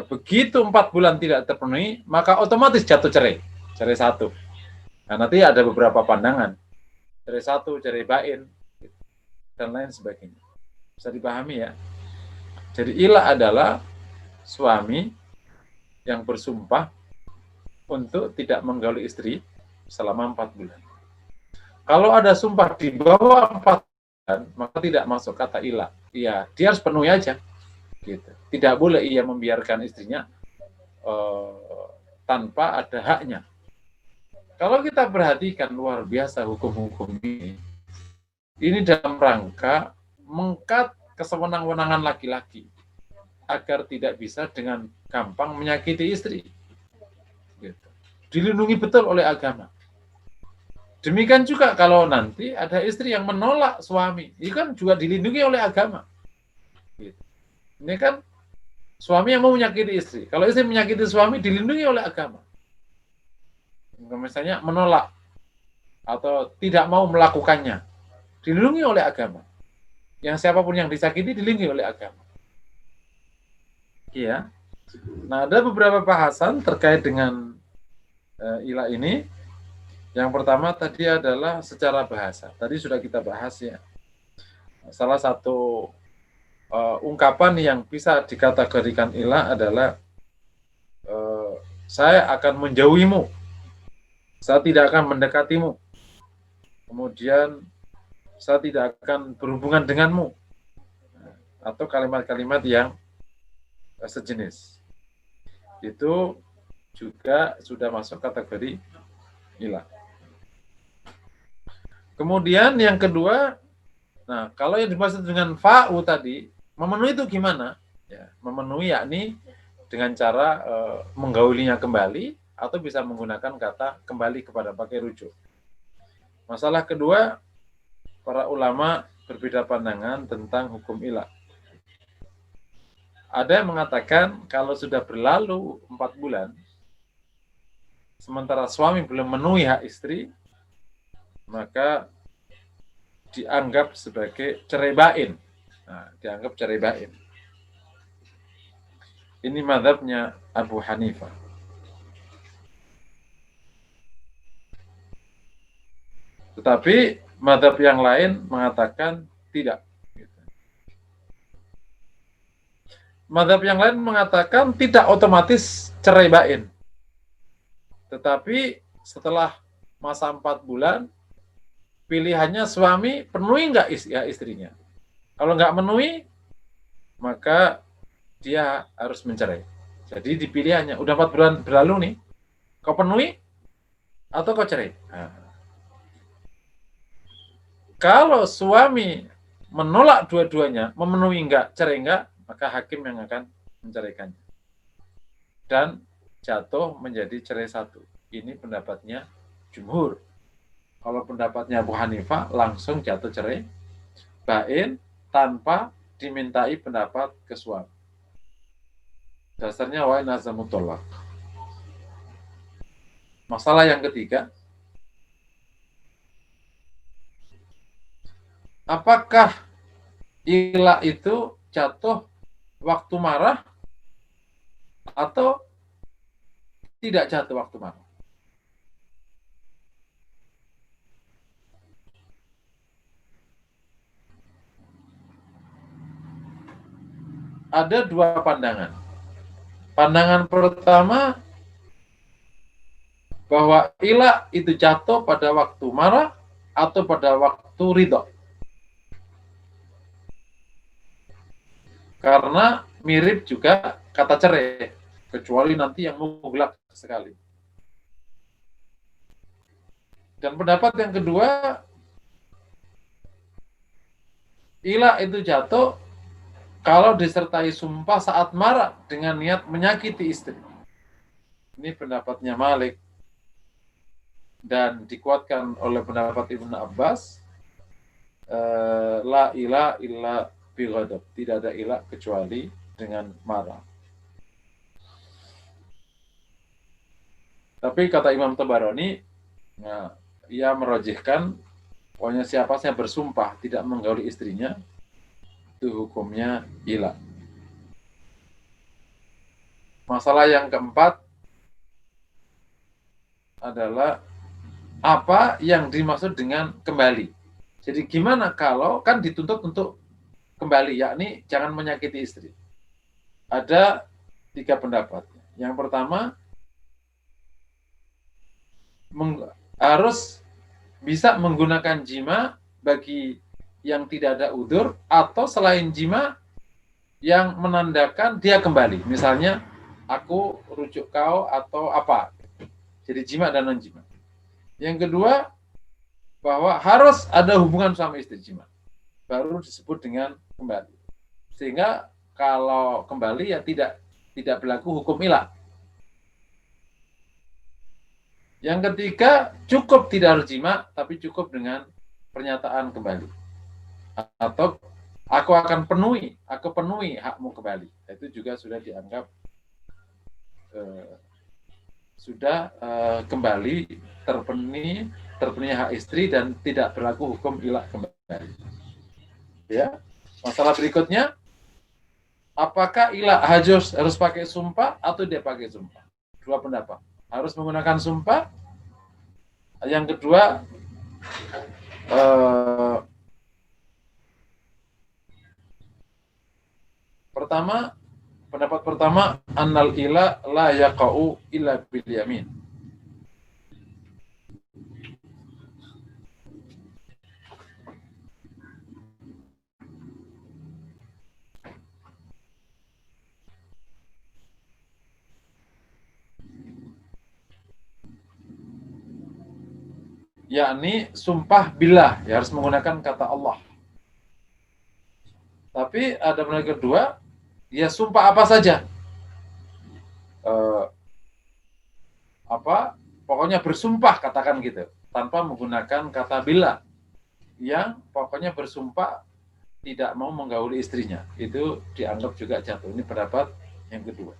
begitu 4 bulan tidak terpenuhi, maka otomatis jatuh cerai. Cerai 1. Nah, nanti ada beberapa pandangan. Cerai 1, cerai bain, dan lain sebagainya. Bisa dipahami ya? Jadi ilah adalah suami yang bersumpah untuk tidak menggauli istri selama 4 bulan. Kalau ada sumpah di bawah 4 bulan, maka tidak masuk kata ilah. Ya, dia harus penuhi aja. Gitu. Tidak boleh ia membiarkan istrinya tanpa ada haknya. Kalau kita perhatikan luar biasa hukum-hukum ini dalam rangka mengkat kesewenang-wenangan laki-laki agar tidak bisa dengan gampang menyakiti istri. Gitu. Dilindungi betul oleh agama. Demikian juga kalau nanti ada istri yang menolak suami, itu kan juga dilindungi oleh agama. Gitu. Ini kan suami yang mau menyakiti istri. Kalau istri menyakiti suami, dilindungi oleh agama. Misalnya menolak atau tidak mau melakukannya, dilindungi oleh agama. Yang siapapun yang disakiti dilindungi oleh agama. Iya. Nah, ada beberapa bahasan terkait dengan ilah ini. Yang pertama tadi adalah secara bahasa. Tadi sudah kita bahas ya. Salah satu ungkapan yang bisa dikategorikan ilah adalah saya akan menjauhimu. Saya tidak akan mendekatimu. Kemudian saya tidak akan berhubungan denganmu. Atau kalimat-kalimat yang sejenis. Itu juga sudah masuk kategori ilah. Kemudian yang kedua, nah kalau yang dimaksud dengan fa'u tadi, memenuhi itu gimana? Ya, memenuhi yakni dengan cara menggaulinya kembali atau bisa menggunakan kata kembali kepada pakai rujuk. Masalah kedua, para ulama berbeda pandangan tentang hukum ilah. Ada yang mengatakan kalau sudah berlalu 4 bulan, sementara suami belum memenuhi hak istri, maka dianggap sebagai cerai bain. Nah, dianggap cerai bain. Ini mazhabnya Abu Hanifah. Tetapi mazhab yang lain mengatakan tidak. Mazhab yang lain mengatakan tidak otomatis cerai bain. Tetapi setelah masa 4 bulan, pilihannya suami penuhi nggak istrinya. Kalau nggak menuhi, maka dia harus mencerai. Jadi dipilihannya, udah 4 bulan berlalu nih, kau penuhi atau kau cerai. Nah, kalau suami menolak dua-duanya, memenuhi enggak, cerai enggak, maka hakim yang akan menceraikannya. Dan jatuh menjadi cerai satu. Ini pendapatnya jumhur. Kalau pendapatnya Abu Hanifah, langsung jatuh cerai bain tanpa dimintai pendapat ke suami. Dasarnya wa nazamu tolak. Masalah yang ketiga, apakah ilah itu jatuh waktu marah atau tidak jatuh waktu marah? Ada dua pandangan. Pandangan pertama, bahwa ilah itu jatuh pada waktu marah atau pada waktu ridho. Karena mirip juga kata cerai, kecuali nanti yang mutlak sekali. Dan pendapat yang kedua, ilah itu jatuh kalau disertai sumpah saat marah dengan niat menyakiti istri. Ini pendapatnya Malik. Dan dikuatkan oleh pendapat Ibnu Abbas, la ilah illa bighadab, tidak ada ilah kecuali dengan marah. Tapi kata Imam Tabarani, nah, ia merojihkan pokoknya siapa yang bersumpah tidak menggauli istrinya, itu hukumnya ilah. Masalah yang keempat adalah apa yang dimaksud dengan kembali. Jadi gimana kalau kan dituntut untuk kembali, yakni jangan menyakiti istri. Ada 3 pendapat. Yang pertama, harus bisa menggunakan jima bagi yang tidak ada udzur atau selain jima yang menandakan dia kembali. Misalnya, aku rujuk kau atau apa. Jadi jima dan non-jima. Yang kedua, bahwa harus ada hubungan suami istri jima. Baru disebut dengan kembali. Sehingga kalau kembali ya tidak berlaku hukum ilah. Yang ketiga, cukup tidak harus jima, tapi cukup dengan pernyataan kembali. Atau aku akan penuhi hakmu kembali. Itu juga sudah dianggap kembali terpenuhi hak istri dan tidak berlaku hukum ilah kembali. Ya, masalah berikutnya, apakah ilah harus pakai sumpah atau dia pakai sumpah? 2 pendapat. Harus menggunakan sumpah. Yang kedua, pendapat pertama, annal ilah la yaqa'u illa bil yamin. Yakni sumpah billah, ya harus menggunakan kata Allah. Tapi ada pendapat kedua, ya sumpah apa saja. Pokoknya bersumpah, katakan gitu, tanpa menggunakan kata billah. Yang pokoknya bersumpah tidak mau menggauli istrinya. Itu dianggap juga jatuh. Ini pendapat yang kedua.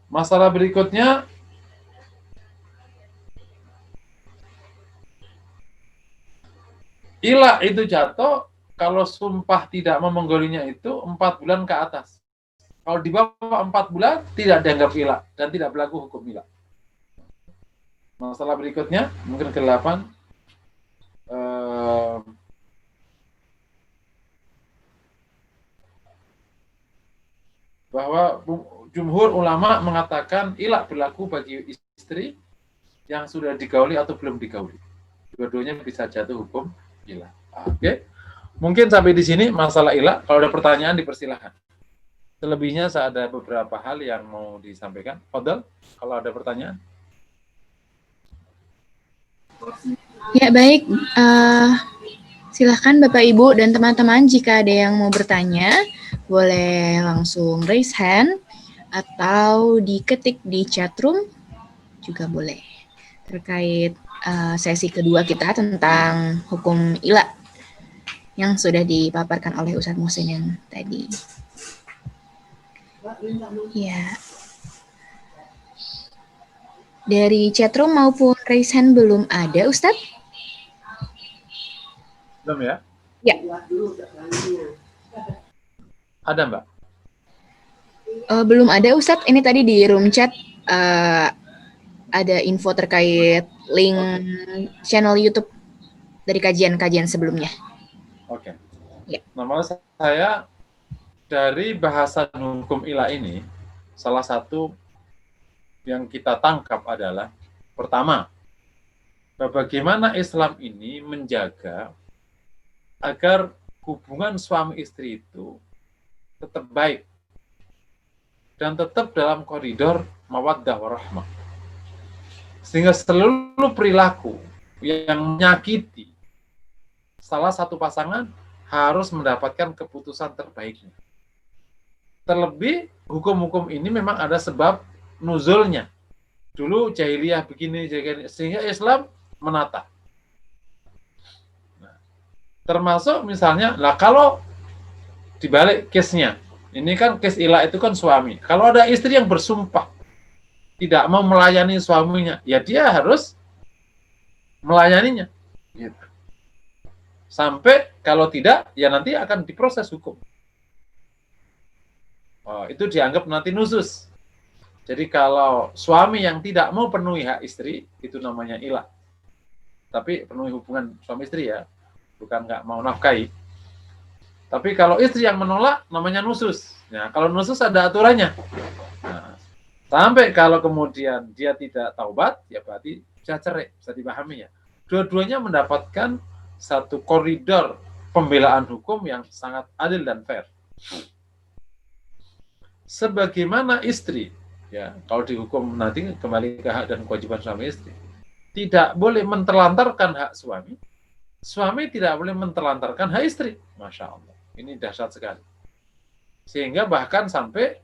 Masalah berikutnya, ilah itu jatuh kalau sumpah tidak mau menggaulinya itu 4 bulan ke atas. Kalau di bawah 4 bulan tidak dianggap ilah dan tidak berlaku hukum ilah. Masalah berikutnya, mungkin ke-8, bahwa jumhur ulama mengatakan ilah berlaku bagi istri yang sudah digauli atau belum digauli. dua-duanya bisa jatuh hukum ilah. Oke. Mungkin sampai di sini masalah ilah. Kalau ada pertanyaan dipersilahkan. Selebihnya saya ada beberapa hal yang mau disampaikan. Fadal, kalau ada pertanyaan. Ya, baik. Silahkan Bapak, Ibu, dan teman-teman jika ada yang mau bertanya, boleh langsung raise hand atau diketik di chat room juga boleh. Terkait sesi kedua kita tentang hukum ilah yang sudah dipaparkan oleh Ustadz Muhsin yang tadi. Ya. Dari chatroom maupun raise hand belum ada, Ustadz? Belum ya? Ya. Ada, Mbak? Belum ada, Ustadz. Ini tadi di room chat ada info terkait link channel YouTube dari kajian-kajian sebelumnya. Oke. Ya. Nama saya dari bahasan hukum ilah ini, salah satu yang kita tangkap adalah pertama, bagaimana Islam ini menjaga agar hubungan suami istri itu tetap baik dan tetap dalam koridor mawaddah warahmah. Sehingga seluruh perilaku yang menyakiti salah satu pasangan harus mendapatkan keputusan terbaiknya. Terlebih hukum-hukum ini memang ada sebab nuzulnya. Dulu jahiliyah begini, sehingga Islam menata. Nah, termasuk misalnya, kalau dibalik case-nya, ini kan case ilah itu kan suami. Kalau ada istri yang bersumpah tidak mau melayani suaminya, ya dia harus melayaninya. Gitu. Sampai kalau tidak, ya nanti akan diproses hukum. Itu dianggap nanti nusus. Jadi kalau suami yang tidak mau penuhi hak istri, itu namanya ilah. Tapi penuhi hubungan suami istri ya, bukan nggak mau nafkahi. Tapi kalau istri yang menolak, namanya nusus. Nah, kalau nusus ada aturannya. Nah, sampai kalau kemudian dia tidak taubat, ya berarti bisa cerai, bisa dipahami ya. Dua-duanya mendapatkan satu koridor pembelaan hukum yang sangat adil dan fair. Sebagaimana istri, ya kalau dihukum nanti kembali ke hak dan kewajiban suami istri, tidak boleh menterlantarkan hak suami, suami tidak boleh menterlantarkan hak istri. Masya Allah, ini dahsyat sekali. Sehingga bahkan sampai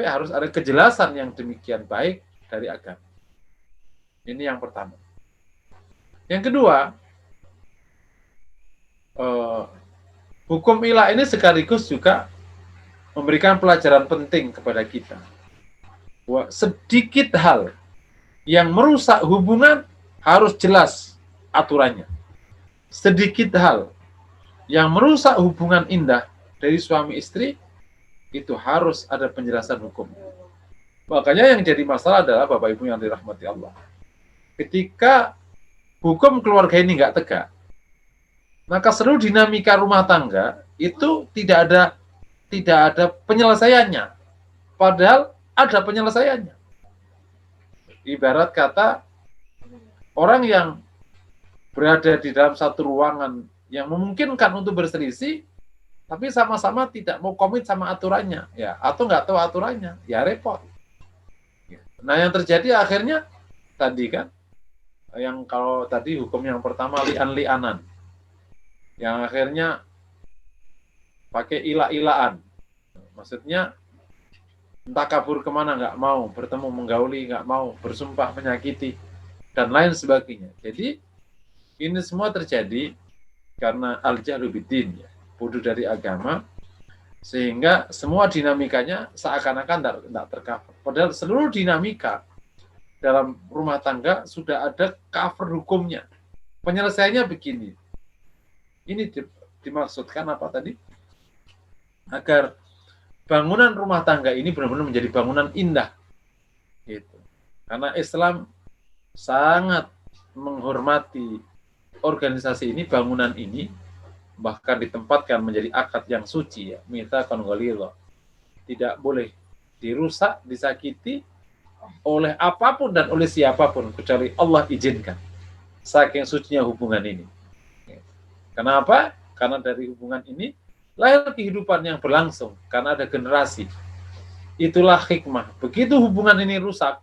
harus ada kejelasan yang demikian baik dari agama. Ini yang pertama. Yang kedua, hukum ilah ini sekaligus juga memberikan pelajaran penting kepada kita. Bahwa sedikit hal yang merusak hubungan harus jelas aturannya. Sedikit hal yang merusak hubungan indah dari suami istri, itu harus ada penjelasan hukum. Makanya yang jadi masalah adalah Bapak Ibu yang dirahmati Allah. Ketika hukum keluarga ini nggak tegak, maka seluruh dinamika rumah tangga itu tidak ada penyelesaiannya. Padahal ada penyelesaiannya. Ibarat kata, orang yang berada di dalam satu ruangan yang memungkinkan untuk berselisih, tapi sama-sama tidak mau komit sama aturannya, ya, atau nggak tahu aturannya, ya repot. Nah, yang terjadi akhirnya tadi kan, yang kalau tadi hukum yang pertama li'an-li'anan, yang akhirnya pakai ilah-ilahan, maksudnya entah kabur kemana nggak mau, bertemu menggauli nggak mau, bersumpah menyakiti, dan lain sebagainya. Jadi ini semua terjadi karena al-jahlu biddin, ya, bodoh dari agama, sehingga semua dinamikanya seakan-akan tidak tercover. Padahal seluruh dinamika dalam rumah tangga sudah ada cover hukumnya. Penyelesaiannya begini. Ini dimaksudkan apa tadi? Agar bangunan rumah tangga ini benar-benar menjadi bangunan indah. Gitu. Karena Islam sangat menghormati organisasi ini, bangunan ini, bahkan ditempatkan menjadi akad yang suci, ya, mitsaqan ghalidha. Tidak boleh dirusak, disakiti oleh apapun dan oleh siapapun kecuali Allah izinkan. saking sucinya hubungan ini. Kenapa? Karena dari hubungan ini lahir kehidupan yang berlangsung, karena ada generasi. Itulah hikmah. Begitu hubungan ini rusak,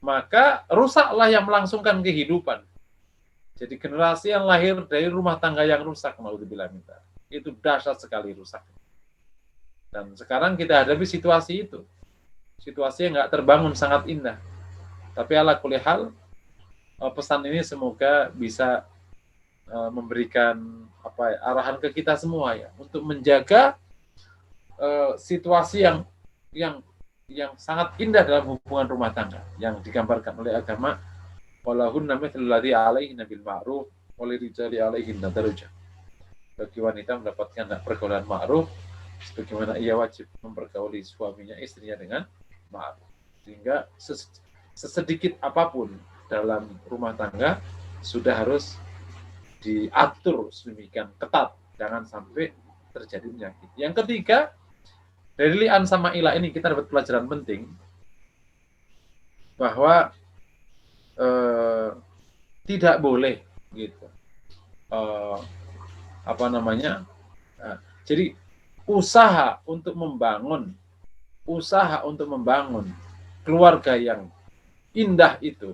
maka rusaklah yang melangsungkan kehidupan. Jadi generasi yang lahir dari rumah tangga yang rusak, naudzubillah min dzalik, itu dahsyat sekali rusak. Dan sekarang kita hadapi situasi itu. Situasi yang nggak terbangun, sangat indah. Tapi ala kulli hal, pesan ini semoga bisa memberikan arahan ke kita semua ya, untuk menjaga situasi yang sangat indah dalam hubungan rumah tangga yang digambarkan oleh agama. Walahunna mithlul ladzi 'alaihinna bil ma'ruf walirijali 'alaihinna darajah. Bagi wanita mendapatkan hak pergaulan ma'ruf sebagaimana ia wajib mempergauli suaminya, istrinya dengan ma'ruf. Sehingga sesedikit apapun dalam rumah tangga sudah harus diatur sedemikian ketat, jangan sampai terjadi penyakit. Yang ketiga, dari li'an sama ilah ini kita dapat pelajaran penting bahwa tidak boleh gitu. Jadi usaha untuk membangun keluarga yang indah itu,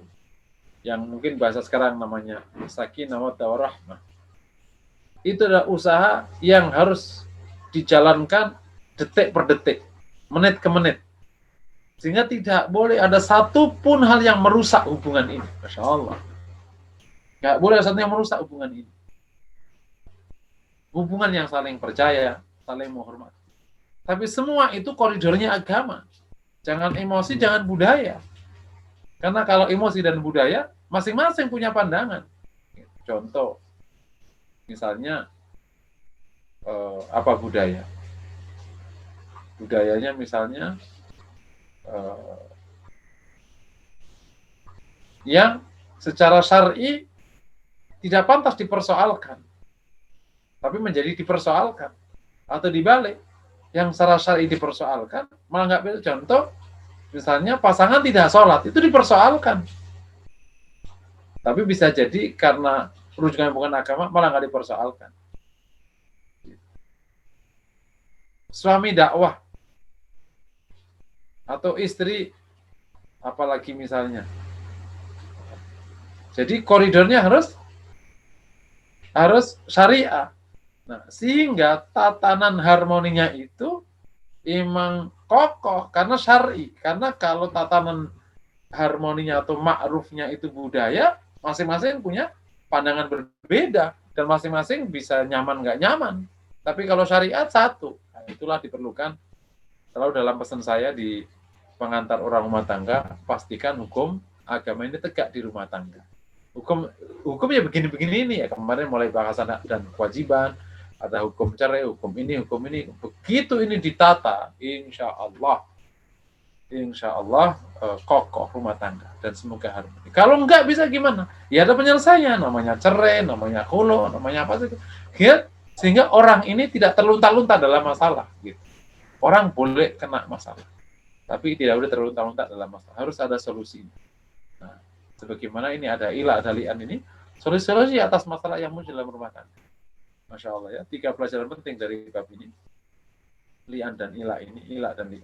yang mungkin bahasa sekarang namanya sakinah wa warahmah, itu adalah usaha yang harus dijalankan detik per detik, menit ke menit, sehingga tidak boleh ada satupun hal yang merusak hubungan ini. Masya Allah, nggak boleh ada satu yang merusak hubungan ini. Hubungan yang saling percaya, saling menghormati. Tapi semua itu koridornya agama. Jangan emosi, jangan budaya. Karena kalau emosi dan budaya, masing-masing punya pandangan. Contoh, misalnya, apa budaya? Budayanya misalnya, yang secara syar'i tidak pantas dipersoalkan, tapi menjadi dipersoalkan. Atau dibalik, yang secara syar'i dipersoalkan, malah nggak bisa. Contoh, misalnya pasangan tidak sholat, itu dipersoalkan. Tapi bisa jadi karena rujukan bukan agama, malah nggak dipersoalkan. Suami dakwah, atau istri, apalagi misalnya. Jadi koridornya harus syariah. Nah, sehingga tatanan harmoninya itu memang kokoh karena syar'i. Karena kalau tatanan harmoninya atau ma'rufnya itu budaya, masing-masing punya pandangan berbeda dan masing-masing bisa nyaman nggak nyaman. Tapi kalau syariat satu, nah itulah diperlukan. Selalu dalam pesan saya di pengantar orang rumah tangga, pastikan hukum agama ini tegak di rumah tangga. Hukum ya begini-begini ini ya, kemarin mulai bahasan dan kewajiban, ada hukum cerai, hukum ini. Begitu ini ditata, insya Allah kokoh rumah tangga dan semoga harmoni. Kalau enggak bisa gimana? Ya ada penyelesaian, namanya cerai, namanya khulu, namanya apa sih? Ya, sehingga orang ini tidak terlunta-lunta dalam masalah. Gitu. Orang boleh kena masalah, tapi tidak boleh terlunta-lunta dalam masalah. Harus ada solusi. Nah, sebagaimana ini ada ilah, ada li'an ini, solusi atas masalah yang muncul dalam rumah tangga. Masya Allah ya, 3 pelajaran penting dari bab ini, li'an dan ilah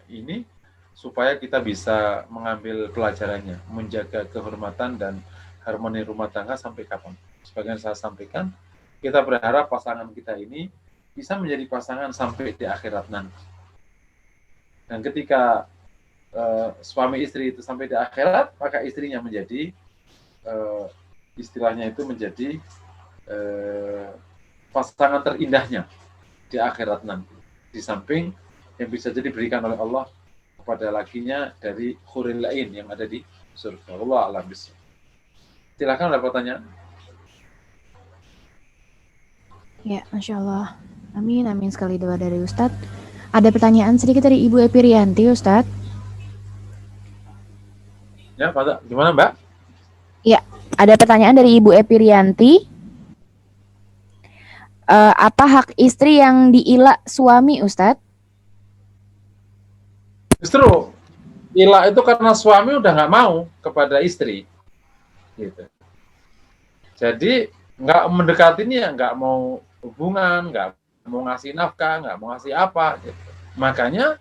ini, supaya kita bisa mengambil pelajarannya, menjaga kehormatan dan harmoni rumah tangga sampai kapan. Sebagian saya sampaikan, kita berharap pasangan kita ini bisa menjadi pasangan sampai di akhirat nanti. Dan ketika suami istri itu sampai di akhirat, maka istrinya menjadi istilahnya itu menjadi pasangan terindahnya di akhirat nanti. Di samping yang bisa jadi diberikan oleh Allah kepada lakinya dari huril lain yang ada di surga. Allah a'lam bishawab. Silakan ada pertanyaan. Ya, Masya Allah. Amin sekali doa dari Ustadz. Ada pertanyaan sedikit dari Ibu Epirianti, Ustadz. Ya, Pak, gimana Mbak? Ya, ada pertanyaan dari Ibu Epirianti. Apa hak istri yang diila suami, Ustadz? Justru ilah itu karena suami udah nggak mau kepada istri, gitu. Jadi nggak mendekatinya, nggak mau hubungan, nggak mau ngasih nafkah, nggak mau ngasih apa. Gitu. Makanya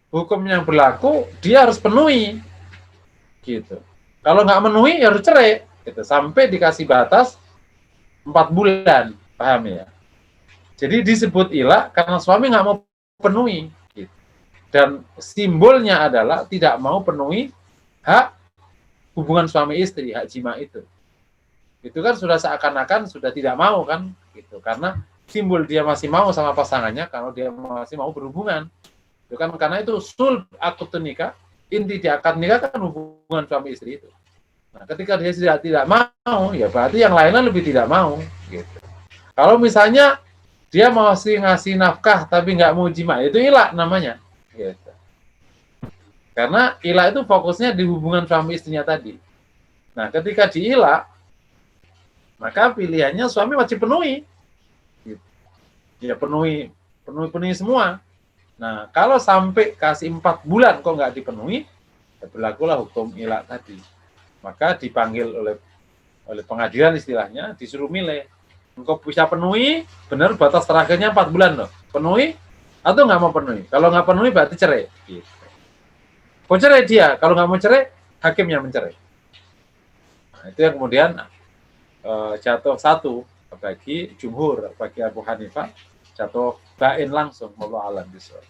hukum yang berlaku dia harus penuhi. Gitu. Kalau nggak memenuhi ya harus cerai. Gitu. Sampai dikasih batas 4 bulan, paham ya? Jadi disebut ilah karena suami nggak mau penuhi. Gitu. Dan simbolnya adalah tidak mau penuhi hak hubungan suami istri, hak jima itu. Itu kan sudah seakan-akan sudah tidak mau kan, gitu. Karena simbol dia masih mau sama pasangannya kalau dia masih mau berhubungan. Itu kan karena itu sul akad nikah, inti di akad nikah kan hubungan suami istri itu. Nah, ketika dia sudah tidak mau, ya berarti yang lainnya lebih tidak mau, gitu. Kalau misalnya dia masih ngasih nafkah tapi nggak mau jima, itu ilah namanya, gitu. Karena ilah itu fokusnya di hubungan suami istrinya tadi. Nah, ketika diilah, maka pilihannya suami wajib penuhi. Ya penuhi semua. Nah, kalau sampai kasih 4 bulan kok nggak dipenuhi, ya berlakulah hukum ilah tadi. Maka dipanggil oleh pengadilan istilahnya, disuruh milih. Engkau bisa penuhi, benar batas terakhirnya 4 bulan loh. Penuhi atau nggak mau penuhi. Kalau nggak penuhi berarti cerai. Gitu. Mau cerai dia, kalau nggak mau cerai, hakim yang mencerai. Nah, itu yang kemudian jatuh satu bagi jumhur, bagi Abu Hanifah jatuh bain langsung, wallahu a'lam bishawab.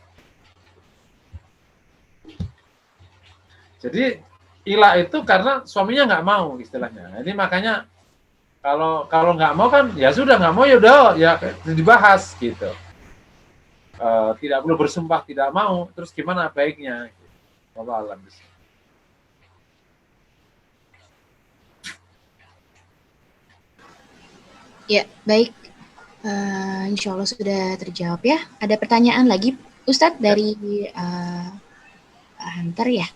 Jadi ilah itu karena suaminya nggak mau istilahnya. Nah, ini makanya kalau nggak mau kan ya sudah nggak mau ya udah ya dibahas gitu. Tidak perlu bersumpah tidak mau. Terus gimana baiknya? Wallahu a'lam bishawab. Ya, baik. Insya Allah sudah terjawab ya. Ada pertanyaan lagi, Ustadz, dari Hunter ya.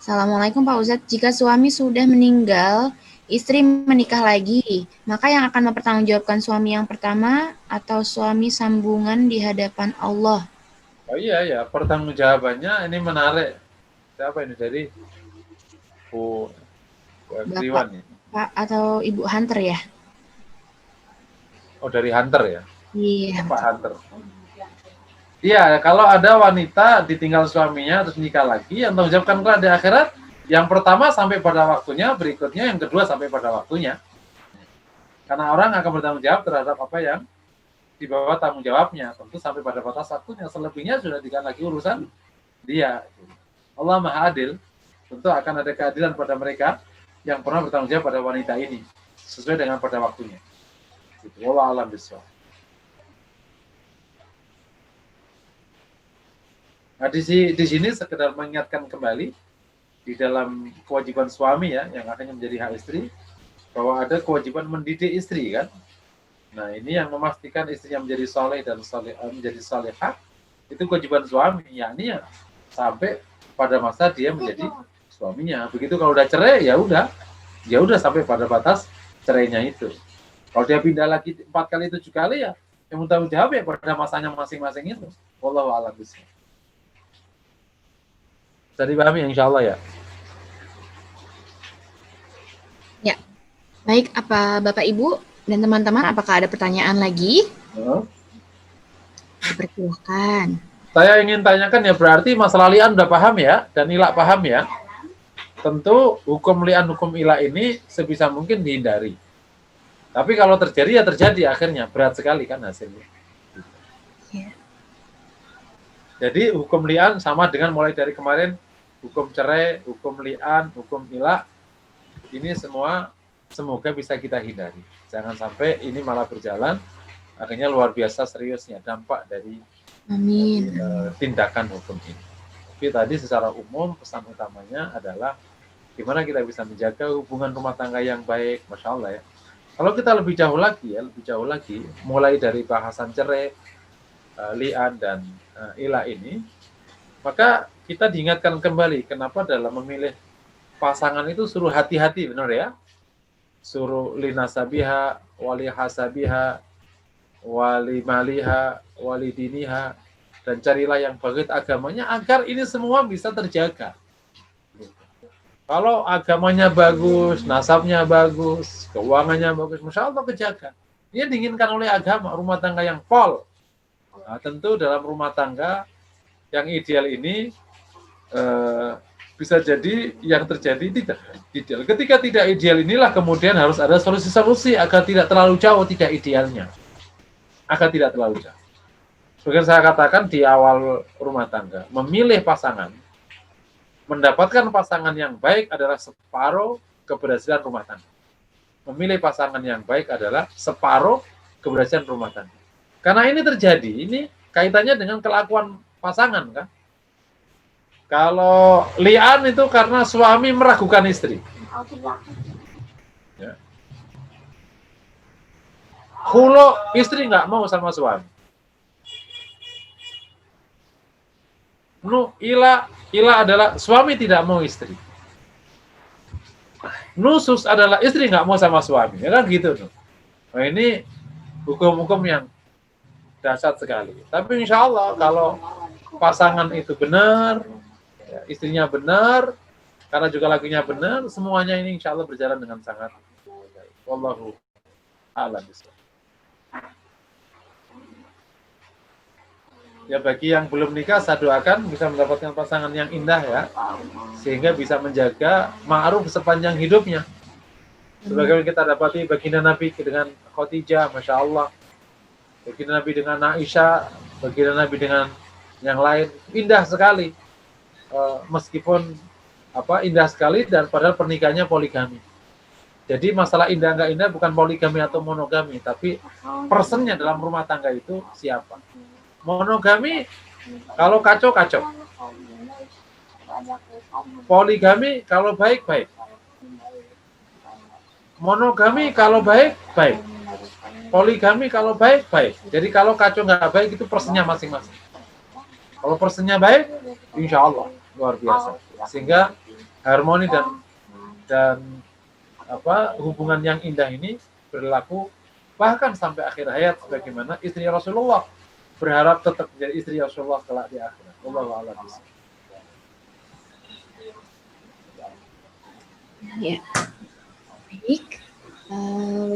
Assalamualaikum Pak Ustadz. Jika suami sudah meninggal, istri menikah lagi, maka yang akan mempertanggungjawabkan suami yang pertama atau suami sambungan di hadapan Allah? Oh iya ya, pertanggungjawabannya ini menarik. Siapa ini dari Bu Triwan ya? Pak atau Ibu Hunter ya? Oh dari Hunter ya? Iya. Pak Hunter. Iya, kalau ada wanita ditinggal suaminya terus nikah lagi, yang tanggung jawabkan kelak di akhirat, yang pertama sampai pada waktunya, berikutnya yang kedua sampai pada waktunya. Karena orang akan bertanggung jawab terhadap apa yang di bawah tanggung jawabnya, tentu sampai pada batas waktunya. Selebihnya sudah tidak lagi urusan dia. Allah Maha Adil, tentu akan ada keadilan pada mereka yang pernah bertanggung jawab pada wanita ini, sesuai dengan pada waktunya. Wallahu a'lam bishawab. Nah, di sini sekedar mengingatkan kembali di dalam kewajiban suami ya, yang akhirnya menjadi hak istri, bahwa ada kewajiban mendidik istri kan. Nah, ini yang memastikan istrinya menjadi soleh dan menjadi solehah, itu kewajiban suami, yakni ya sampai pada masa dia menjadi suaminya. Begitu kalau udah cerai ya udah sampai pada batas cerainya itu. Kalau dia pindah lagi 4 kali 7 kali ya yang bertanggung jawab ya pada masanya masing-masing itu. Wallahu a'lam bishawab. Bisa dipahami insya Allah ya. Ya, baik. Apa Bapak Ibu dan teman-teman, apakah ada pertanyaan lagi? Dipersilakan. Saya ingin tanyakan ya, berarti masalah li'an udah paham ya, dan ilah paham ya. Tentu hukum li'an, hukum ilah ini sebisa mungkin dihindari. Tapi kalau terjadi ya terjadi akhirnya, berat sekali kan hasilnya. Ya. Jadi hukum li'an sama dengan mulai dari kemarin, hukum cerai, hukum li'an, hukum ilah, ini semua semoga bisa kita hindari. Jangan sampai ini malah berjalan, akhirnya luar biasa seriusnya dampak dari tindakan hukum ini. Tapi tadi secara umum pesan utamanya adalah gimana kita bisa menjaga hubungan rumah tangga yang baik, Masya Allah ya. Kalau kita lebih jauh lagi, mulai dari bahasan cerai, li'an dan ilah ini, maka kita diingatkan kembali kenapa dalam memilih pasangan itu suruh hati-hati, benar ya? Suruh linasabiha, wali hasabiha, wali maliha, wali diniha, dan carilah yang baik agamanya agar ini semua bisa terjaga. Kalau agamanya bagus, nasabnya bagus, keuangannya bagus, Masya Allah kejaga. Dia diinginkan oleh agama, rumah tangga yang pol. Nah, tentu dalam rumah tangga yang ideal ini bisa jadi yang terjadi tidak ideal. Ketika tidak ideal inilah kemudian harus ada solusi-solusi agar tidak terlalu jauh tidak idealnya. Agar tidak terlalu jauh. Seperti saya katakan di awal rumah tangga, memilih pasangan, mendapatkan pasangan yang baik adalah separuh keberhasilan rumah tangga. Memilih pasangan yang baik adalah separuh keberhasilan rumah tangga. Karena ini terjadi, ini kaitannya dengan kelakuan pasangan kan. Kalau li'an itu karena suami meragukan istri. Ya. Khulu, istri nggak mau sama suami. Ila adalah suami tidak mau istri. Nusus adalah istri nggak mau sama suami. Ya kan gitu tuh. Nah, ini hukum-hukum yang dahsyat sekali. Tapi insya Allah kalau pasangan itu benar, ya, istrinya benar, karena juga lakinya benar, semuanya ini insya Allah berjalan dengan sangat baik. Wallahu a'lam bishawab. Ya bagi yang belum nikah, saya doakan bisa mendapatkan pasangan yang indah ya, sehingga bisa menjaga ma'ruf sepanjang hidupnya. Sebagaimana kita dapati baginda Nabi dengan Khadijah, Masya Allah, baginda Nabi dengan Aisyah, baginda Nabi dengan yang lain, indah sekali. Meskipun indah sekali dan padahal pernikahannya poligami. Jadi masalah indah nggak indah bukan poligami atau monogami, tapi personnya dalam rumah tangga itu siapa. Monogami kalau kacau-kacau. Poligami kalau baik-baik. Monogami kalau baik-baik. Poligami kalau baik-baik. Jadi kalau kacau nggak baik itu personnya masing-masing. Kalau personnya baik, insya Allah luar biasa. Sehingga harmoni dan hubungan yang indah ini berlaku bahkan sampai akhir hayat, sebagaimana istri Rasulullah berharap tetap menjadi istri Rasulullah kelak di akhirat. Wallahu a'lam bishawab. Ya. Baik.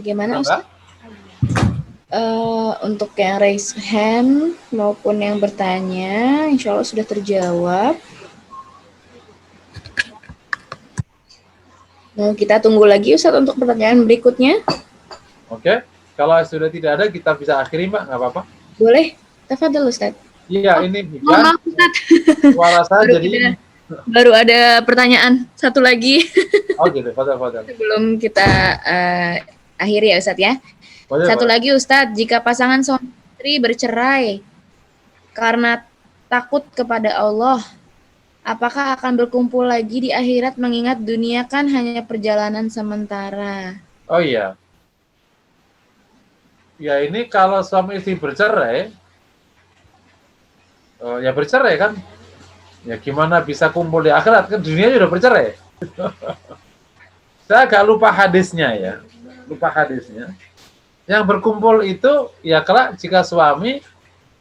Bagaimana Ustaz? Untuk yang raise hand maupun yang bertanya, insya Allah sudah terjawab. Nah, kita tunggu lagi Ustaz untuk pertanyaan berikutnya. Oke, kalau sudah tidak ada kita bisa akhiri Mbak, nggak apa-apa? Boleh, tafadhol Ustaz. Iya, ini maaf Ustaz. Suara saya jadi baru ada pertanyaan satu lagi. Oh gitu, fadhal. Sebelum kita akhiri ya Ustaz ya. Satu lagi Ustaz, jika pasangan suami istri bercerai karena takut kepada Allah, apakah akan berkumpul lagi di akhirat mengingat dunia kan hanya perjalanan sementara? Oh iya. Ya ini kalau suami istri bercerai, ya bercerai kan. Ya gimana bisa kumpul di akhirat, kan dunia sudah bercerai. Saya agak lupa hadisnya ya. Yang berkumpul itu ya kelak jika suami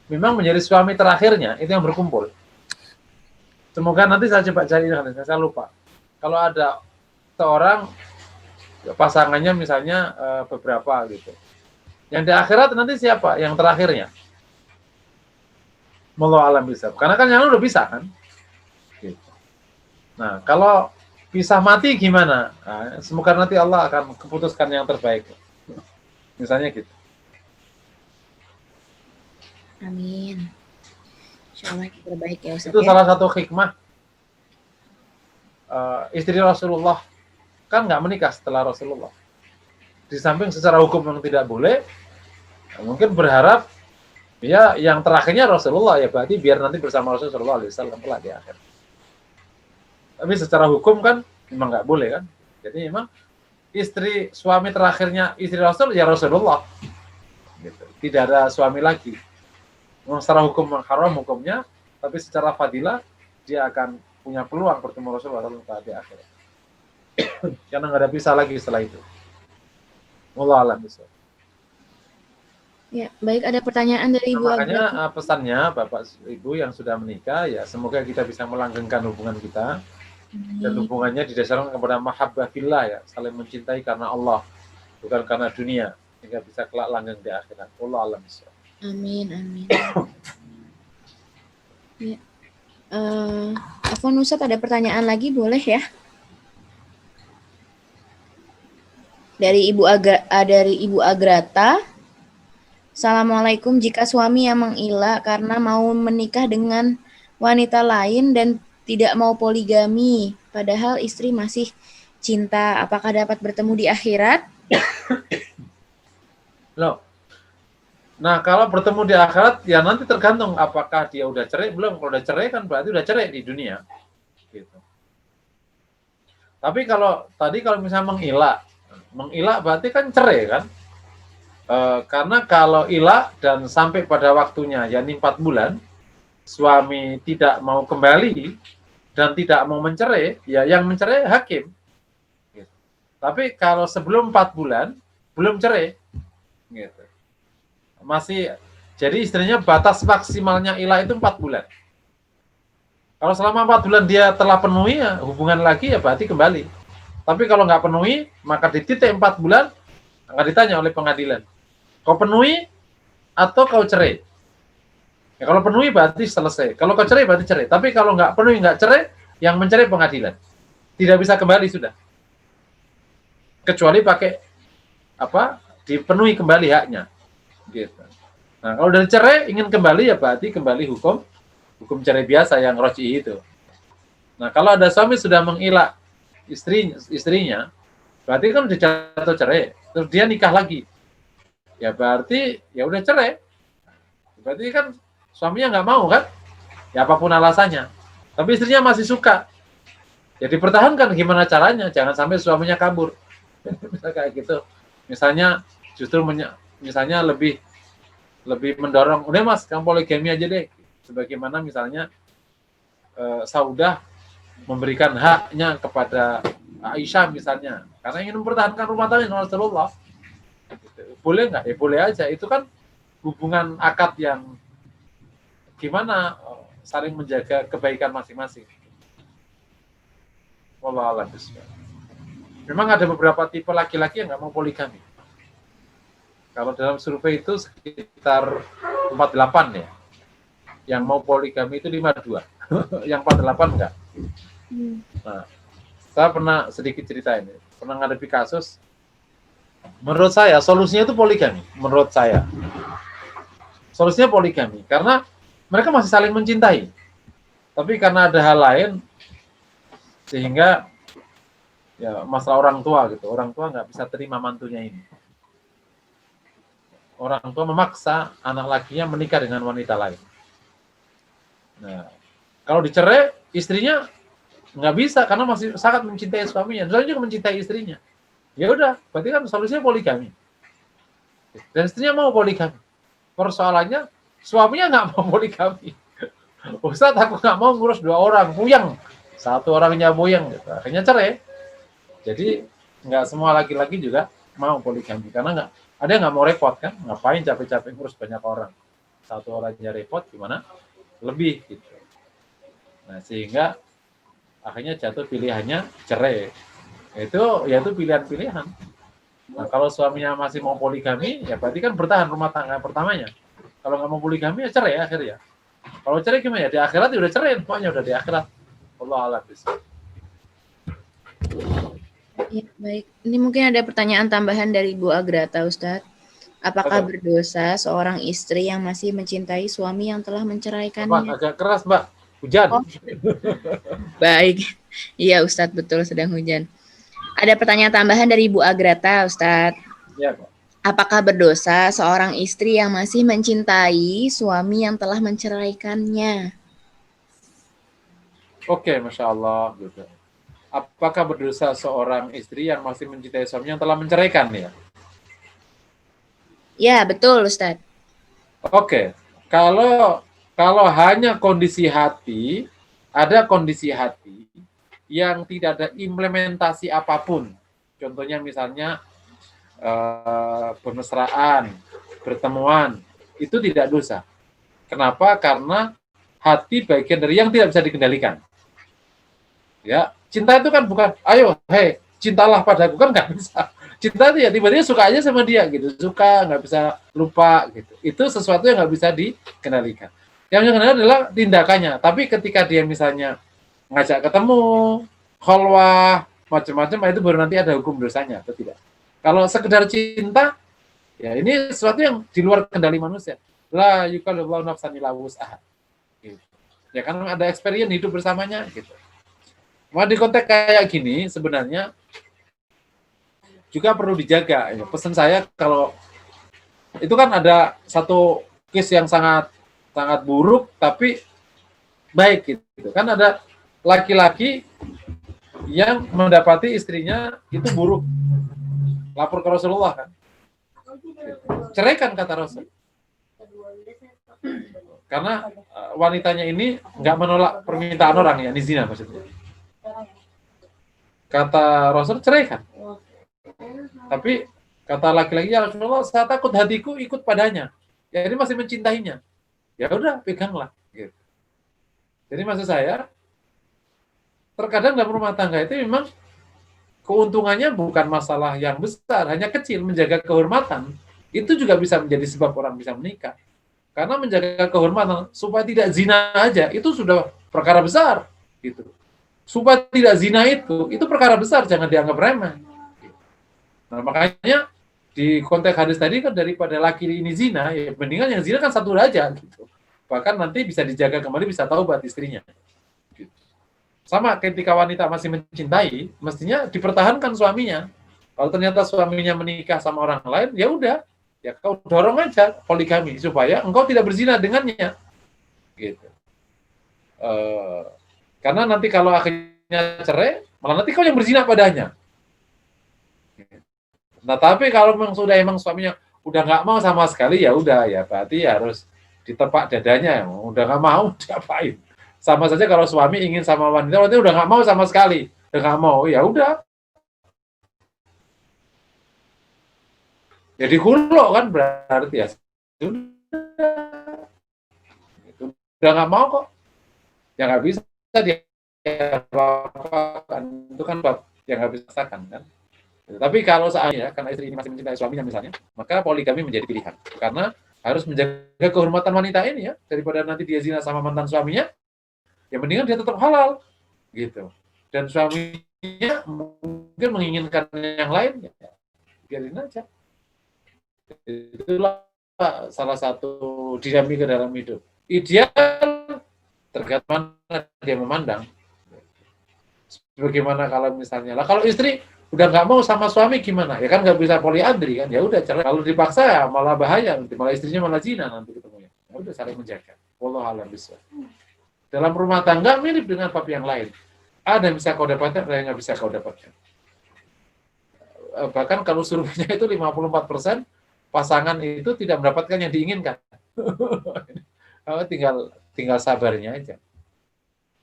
memang menjadi suami terakhirnya, itu yang berkumpul. Semoga nanti saya coba cari hadisnya, saya lupa. Kalau ada seorang pasangannya misalnya beberapa gitu. Yang di akhirat nanti siapa? Yang terakhirnya. Wallahu a'lam bishawab. Karena kan yang udah pisah kan. Gitu. Nah, kalau pisah mati gimana? Nah, semoga nanti Allah akan keputuskan yang terbaik. Misalnya gitu. Amin. Insyaallah yang terbaik ya Ustaz. Itu salah satu hikmah istri Rasulullah kan nggak menikah setelah Rasulullah. Di samping secara hukum yang tidak boleh, mungkin berharap ya yang terakhirnya Rasulullah, ya berarti biar nanti bersama Rasulullah SAW kelak di akhir. Tapi secara hukum kan memang nggak boleh kan. Jadi memang suami terakhirnya istri Rasul ya Rasulullah. Gitu. Tidak ada suami lagi. Memang secara hukum haram hukumnya, tapi secara fadilah dia akan punya peluang bertemu Rasulullah SAW di akhir. Karena nggak ada pisah lagi setelah itu. Wallahu a'lam bishawab. Ya, baik, ada pertanyaan dari Ibu. Makanya pesannya Bapak Ibu yang sudah menikah, ya semoga kita bisa melanggengkan hubungan kita Dan hubungannya didasarkan kepada mahabbah fillah ya, saling mencintai karena Allah, bukan karena dunia, sehingga bisa kelak langgeng di akhirat. Allah alam. Amin, amin. Ya. Afwan Ustadz, ada pertanyaan lagi, boleh ya? Dari Ibu Agrata. Assalamualaikum, jika suami yang mengilah karena mau menikah dengan wanita lain dan tidak mau poligami, padahal istri masih cinta, apakah dapat bertemu di akhirat? Loh. Nah, kalau bertemu di akhirat, ya nanti tergantung apakah dia udah cerai belum. Kalau udah cerai kan berarti udah cerai di dunia. Gitu. Tapi kalau misalnya mengilah berarti kan cerai kan? Karena kalau ilah dan sampai pada waktunya, yakni 4 bulan, suami tidak mau kembali dan tidak mau mencerai, ya yang mencerai hakim. Gitu. Tapi kalau sebelum 4 bulan, belum cerai, gitu. Masih, jadi istrinya batas maksimalnya ilah itu 4 bulan. Kalau selama 4 bulan dia telah penuhi ya, hubungan lagi ya berarti kembali. Tapi kalau nggak penuhi, maka di titik 4 bulan akan ditanya oleh pengadilan. Kau penuhi atau kau cerai? Ya, kalau penuhi berarti selesai. Kalau kau cerai berarti cerai. Tapi kalau nggak penuhi, nggak cerai, yang mencerai pengadilan. Tidak bisa kembali sudah. Kecuali pakai dipenuhi kembali haknya. Gitu. Nah, kalau dari cerai ingin kembali ya berarti kembali hukum cerai biasa yang roji itu. Nah, kalau ada suami sudah mengilah istrinya, berarti kan udah jatuh cerai. Terus dia nikah lagi. Ya berarti ya udah cerai. Berarti kan suaminya nggak mau kan? Ya apapun alasannya. Tapi istrinya masih suka. Ya dipertahankan gimana caranya? Jangan sampai suaminya kabur. Misalnya kayak gitu. Misalnya justru misalnya lebih mendorong, udah mas, kamu poligami aja deh. Sebagaimana misalnya Saudah memberikan haknya kepada Aisyah misalnya, karena ingin mempertahankan rumah tangga Rasulullah. Boleh nggak? Ya boleh aja. Itu kan hubungan akad yang gimana saling menjaga kebaikan masing-masing. Wallahu a'lam bishawab. Memang ada beberapa tipe laki-laki yang nggak mau poligami. Kalau dalam survei itu sekitar 48 ya. Yang mau poligami itu 52. Yang 48 enggak. Nah, saya pernah sedikit cerita ini. Pernah ngadepi kasus. Menurut saya solusinya itu poligami. Menurut saya solusinya poligami karena mereka masih saling mencintai. Tapi karena ada hal lain sehingga ya masalah orang tua gitu. Orang tua nggak bisa terima mantunya ini. Orang tua memaksa anak lakinya menikah dengan wanita lain. Nah, kalau dicerai istrinya nggak bisa karena masih sangat mencintai suaminya. Suaminya juga mencintai istrinya. Ya udah, berarti kan solusinya poligami. Dan istrinya mau poligami. Persoalannya suaminya nggak mau poligami. Ustadz, aku nggak mau ngurus 2 orang, puyeng. 1 orangnya puyeng. Gitu. Akhirnya cerai. Jadi nggak semua laki-laki juga mau poligami karena ada yang nggak mau repot kan? Ngapain capek-capek ngurus banyak orang? 1 orangnya repot gimana? Lebih gitu. Nah sehingga akhirnya jatuh pilihannya cerai. Itu pilihan-pilihan. Nah, kalau suaminya masih mau poligami, ya berarti kan bertahan rumah tangga pertamanya. Kalau nggak mau poligami, ya cerai akhirnya. Kalau cerai gimana ya? Di akhirat ya udah cerai, pokoknya udah di akhirat. Allah a'lam bishawab. Ya, baik. Ini mungkin ada pertanyaan tambahan dari Bu Agrata, Ustadz. Apakah berdosa seorang istri yang masih mencintai suami yang telah menceraikannya? Agak keras, Mbak. Hujan. Oh. Baik. Iya, Ustadz, betul sedang hujan. Ada pertanyaan tambahan dari Bu Agrata, Ustadz. Ya, Pak. Apakah berdosa seorang istri yang masih mencintai suami yang telah menceraikannya? Oke, Masya Allah. Gitu. Apakah berdosa seorang istri yang masih mencintai suami yang telah menceraikan ya? Ya, betul, Ustadz. Oke. Kalau hanya kondisi hati, ada kondisi hati yang tidak ada implementasi apapun. Contohnya misalnya bermesraan, bertemuan, itu tidak dosa. Kenapa? Karena hati bagian dari yang tidak bisa dikendalikan. Ya, Cinta itu kan bukan, ayo, hei, cintalah padaku, kan nggak bisa. Cinta itu ya tiba-tiba suka aja sama dia gitu, suka, nggak bisa lupa gitu. Itu sesuatu yang nggak bisa dikendalikan. Yang dikendalikan adalah tindakannya. Tapi ketika dia misalnya ngajak ketemu, kholwah, macam-macam, itu baru nanti ada hukum dosanya atau tidak. Kalau sekedar cinta, ya ini sesuatu yang di luar kendali manusia. La yukallifullahu nafsan illa wus'aha. Gitu. Ya kan ada experience hidup bersamanya gitu. Mau di konteks kayak gini sebenarnya juga perlu dijaga. Ya, pesan saya kalau itu kan ada satu case yang sangat buruk tapi baik gitu. Kan ada laki-laki yang mendapati istrinya itu buruk. Lapor ke Rasulullah kan. Ceraikan kata Rasul. Karena wanitanya ini nggak menolak permintaan orang, ya, ini zina maksudnya. Kata Rasul, ceraikan. Tapi kata laki-laki, ya Rasulullah, saya takut hatiku ikut padanya. Ya ini masih mencintainya. Ya udah, peganglah. Gitu. Jadi maksud saya, terkadang dalam rumah tangga itu memang keuntungannya bukan masalah yang besar, hanya kecil, menjaga kehormatan. Itu juga bisa menjadi sebab orang bisa menikah. Karena menjaga kehormatan supaya tidak zina aja, itu sudah perkara besar. Gitu. Supaya tidak zina itu perkara besar, jangan dianggap remeh. Nah, makanya di konteks hadis tadi kan daripada laki ini zina, ya mendingan yang zina kan satu aja gitu. Bahkan nanti bisa dijaga kembali, bisa taubat istrinya. Gitu. Sama ketika wanita masih mencintai, mestinya dipertahankan suaminya. Kalau ternyata suaminya menikah sama orang lain, ya udah, ya kau dorong aja poligami supaya engkau tidak berzina dengannya. Gitu. Karena nanti kalau akhirnya cerai, malah nanti kau yang berzina padanya. Nah, tapi kalau memang sudah suaminya udah nggak mau sama sekali, ya udah, ya berarti harus ditepak dadanya. Udah nggak mau, diapain? Sama saja kalau suami ingin sama wanita, wanita udah nggak mau sama sekali, udah nggak mau, ya udah. Jadi kulo kan berarti ya. Udah nggak mau kok. Ya nggak bisa dia apa-apa, itu kan bab yang nggak bisa kan. Tapi kalau seandainya karena istri ini masih mencintai suaminya misalnya, maka poligami menjadi pilihan. Karena harus menjaga kehormatan wanita ini ya, daripada nanti dia zina sama mantan suaminya, ya mendingan dia tetap halal gitu. Dan suaminya mungkin menginginkan yang lain, ya biarin aja. Itulah salah satu dinamika dalam hidup. Ideal tergantung mana dia memandang. Bagaimana kalau misalnya, lah kalau istri udah nggak mau sama suami gimana? Ya kan nggak bisa poliandri kan? Ya udah, kalau dipaksa ya malah bahaya, nanti malah istrinya malah zina nanti ketemunya. Ya udah, saling menjaga. Wallahu a'lam bishawab. Dalam rumah tangga mirip dengan bab yang lain. Ada yang bisa kau dapatkan, ada yang nggak bisa kau dapatkan. Bahkan kalau surveinya itu 54%, pasangan itu tidak mendapatkan yang diinginkan. tinggal sabarnya aja.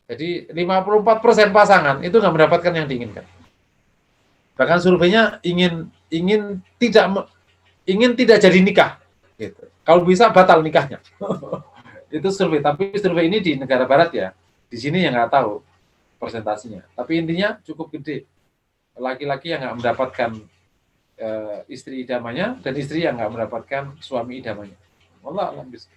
Jadi 54% pasangan itu nggak mendapatkan yang diinginkan. Bahkan surveinya ingin tidak jadi nikah. Gitu. Kalau bisa batal nikahnya. Itu survei. Tapi survei ini di negara barat ya. Di sini yang nggak tahu persentasinya. Tapi intinya cukup gede. Laki-laki yang nggak mendapatkan istri idamannya dan istri yang nggak mendapatkan suami idamannya. Wallah alam bisa.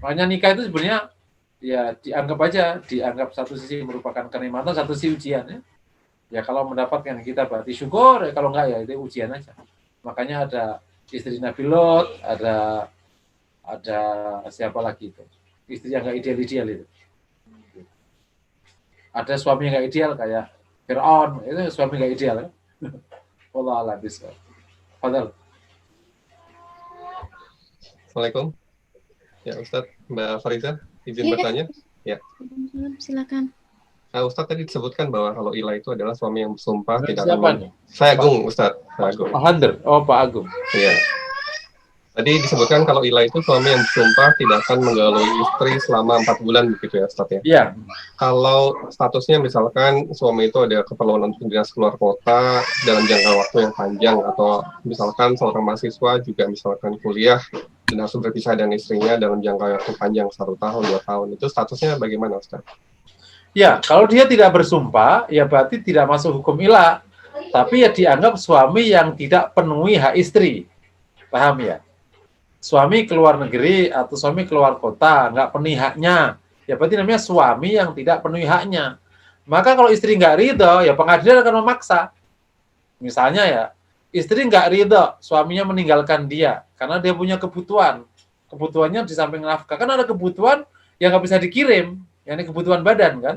Makanya nikah itu sebenarnya ya dianggap satu sisi merupakan kenikmatan, satu sisi ujian ya. Ya kalau mendapatkan kita berarti syukur, ya kalau enggak ya itu ujian aja. Makanya ada istri Nabi Lot, ada siapa lagi itu? Istri yang enggak ideal itu. Ada suami yang enggak ideal kayak Fir'aun, itu suami enggak ideal ya. Wallahu a'lam bishawab. Fadhal. Assalamualaikum. Ya Ustadz, Mbak Fariza, izin bertanya. Ya. Silakan. Ustadz tadi disebutkan bahwa kalau Ila itu adalah suami yang bersumpah tidak Siapa akan. nih? Saya Agung, Ustadz. Saya Agung. Pak Hander. Oh, Pak Agung. Iya. Tadi disebutkan kalau Ila itu suami yang bersumpah tidak akan menggauli istri selama 4 bulan begitu ya Ustadz ya. Iya. Kalau statusnya misalkan suami itu ada keperluan untuk dinas keluar kota dalam jangka waktu yang panjang, atau misalkan seorang mahasiswa juga misalkan kuliah dan harus berpisah dengan istrinya dalam jangka waktu panjang 1 tahun, 2 tahun, itu statusnya bagaimana Ustaz? Ya, kalau dia tidak bersumpah, ya berarti tidak masuk hukum ila. Tapi ya dianggap suami yang tidak penuhi hak istri. Paham ya? Suami keluar negeri atau suami keluar kota, nggak penuhi haknya. Ya berarti namanya suami yang tidak penuhi haknya. Maka kalau istri nggak ridho, ya pengadilan akan memaksa. Misalnya ya, istri nggak ridho, suaminya meninggalkan dia. Karena dia punya kebutuhan. Kebutuhannya di samping nafkah. Kan ada kebutuhan yang nggak bisa dikirim. Yang ini kebutuhan badan kan.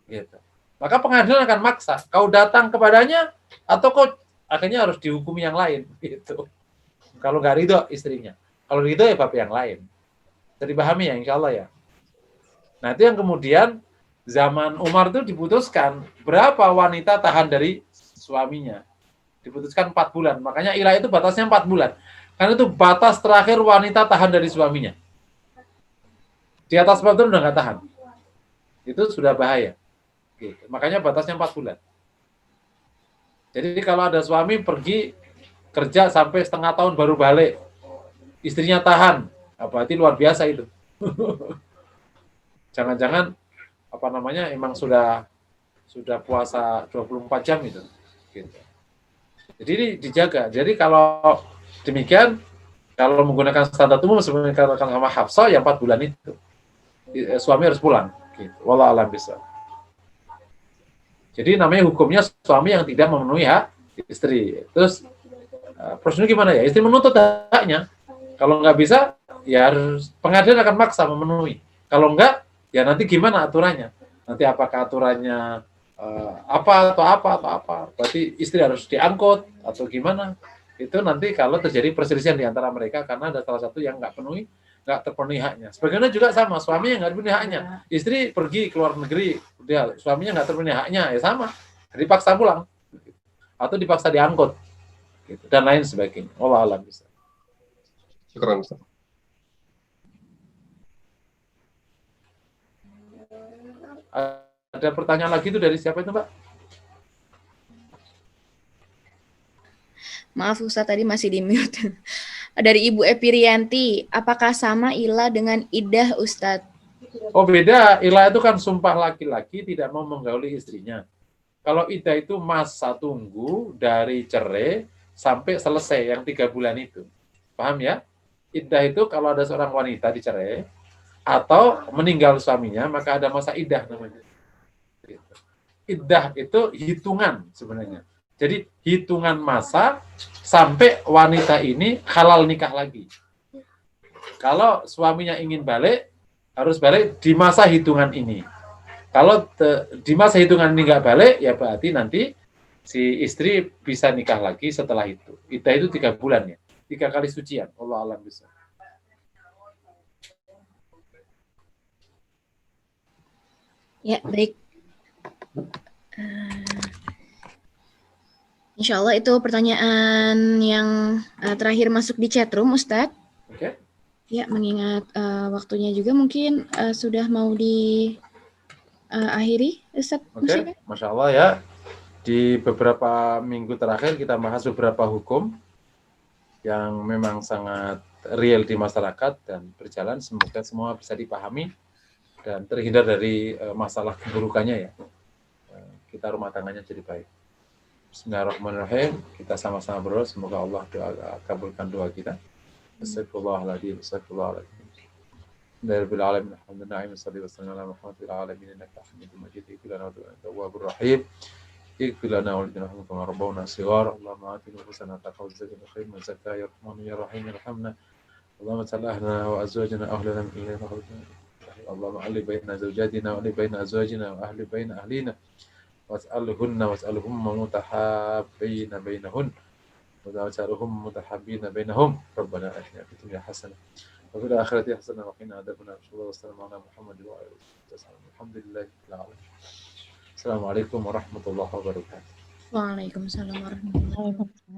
Gitu. Maka pengadilan akan maksa. Kau datang kepadanya, atau kau akhirnya harus dihukumi yang lain. Gitu. Kalau nggak ridho istrinya. Kalau ridho ya bab yang lain. Jadi pahami ya, insya Allah ya. Nah itu yang kemudian zaman Umar itu diputuskan berapa wanita tahan dari suaminya. Diputuskan 4 bulan. Makanya ilah itu batasnya 4 bulan. Karena itu batas terakhir wanita tahan dari suaminya. Di atas 4 bulan udah nggak tahan. Itu sudah bahaya. Gitu. Makanya batasnya 4 bulan. Jadi kalau ada suami pergi kerja sampai setengah tahun baru balik, istrinya tahan, berarti luar biasa itu. Jangan-jangan apa namanya emang sudah puasa 24 jam itu. Gitu. Jadi ini dijaga. Jadi kalau demikian, kalau menggunakan standar umum sebenarnya sama Hafsah yang 4 bulan itu suami harus pulang. Gitu. Wallahu a'lam bishawab. Jadi namanya hukumnya suami yang tidak memenuhi hak istri. Terus prosedur gimana ya? Istri menuntut haknya. Kalau nggak bisa, ya harus pengadilan akan maksa memenuhi. Kalau enggak, ya nanti gimana aturannya? Nanti apakah aturannya apa atau apa? Berarti istri harus diangkut atau gimana? Itu nanti kalau terjadi perselisihan di antara mereka karena ada salah satu yang nggak terpenuhi haknya. Sebagaimana juga sama, suami yang nggak terpenuhi haknya. Istri pergi ke luar negeri, dia suaminya nggak terpenuhi haknya, ya sama. Dipaksa pulang. Atau dipaksa diangkut. Gitu. Dan lain sebagainya. Wallahu a'lam bishawab. Syukran, Ustaz. Ada pertanyaan lagi itu dari siapa itu, Mbak? Maaf Ustaz, tadi masih di mute. Dari Ibu Epirianti, apakah sama Ila dengan Idah Ustaz? Oh beda, ilah itu kan sumpah laki-laki tidak mau menggauli istrinya. Kalau idah itu masa tunggu dari cerai sampai selesai yang 3 bulan itu. Paham ya? Idah itu kalau ada seorang wanita dicerai atau meninggal suaminya, maka ada masa idah namanya. Idah itu hitungan sebenarnya. Jadi hitungan masa sampai wanita ini halal nikah lagi. Kalau suaminya ingin balik, harus balik di masa hitungan ini. Kalau di masa hitungan ini nggak balik, ya berarti nanti si istri bisa nikah lagi setelah itu. Iddah itu 3 bulan ya. 3 kali sucian. Allah alam bisa. Ya, baik. Insya Allah itu pertanyaan yang terakhir masuk di chatroom, Ustadz. Oke. Ya, mengingat waktunya juga mungkin sudah mau diakhiri, Ustadz. Oke, Masya Allah ya. Di beberapa minggu terakhir kita bahas beberapa hukum yang memang sangat real di masyarakat dan berjalan. Semoga semua bisa dipahami dan terhindar dari masalah keburukannya ya. Kita rumah tangganya jadi baik. Bismillahirrahmanirrahim. Kita sama-sama berdoa semoga Allah kabulkan doa kita. Astagfirullahaladzim. Astagfirullahaladzim. Rabbil alamin. Alhamdulillah. Wassalatu wassalamu ala Muhammadil alamin. Innaka Hamidum Majid. Ighfir lana wa tawwabur rahim. Ighfir lana wa lidina kama rabbawna shighar. Allahumma ati nufusana taqwa zakata khair man zakkaha ya rahman ya rahim irhamna. Allahumma salli ahlana wa azwajana ahlana min ilayna Allahumma alli baina zawjatina wa alli baina azwajina wa ahli baina ahlina. Was'alhunna was'alhum mutahabbina bainahun wa was'alhum mutahabbina bainahum rabbana atina fid dunya hasanah wa fil akhirati hasanah wa qina adzabannar sallallahu ala Muhammad wa alihi wasallam alhamdulillahi rabbil alamin. Assalamualaikum warahmatullahi wabarakatuh. Waalaikumsalam warahmatullahi wabarakatuh.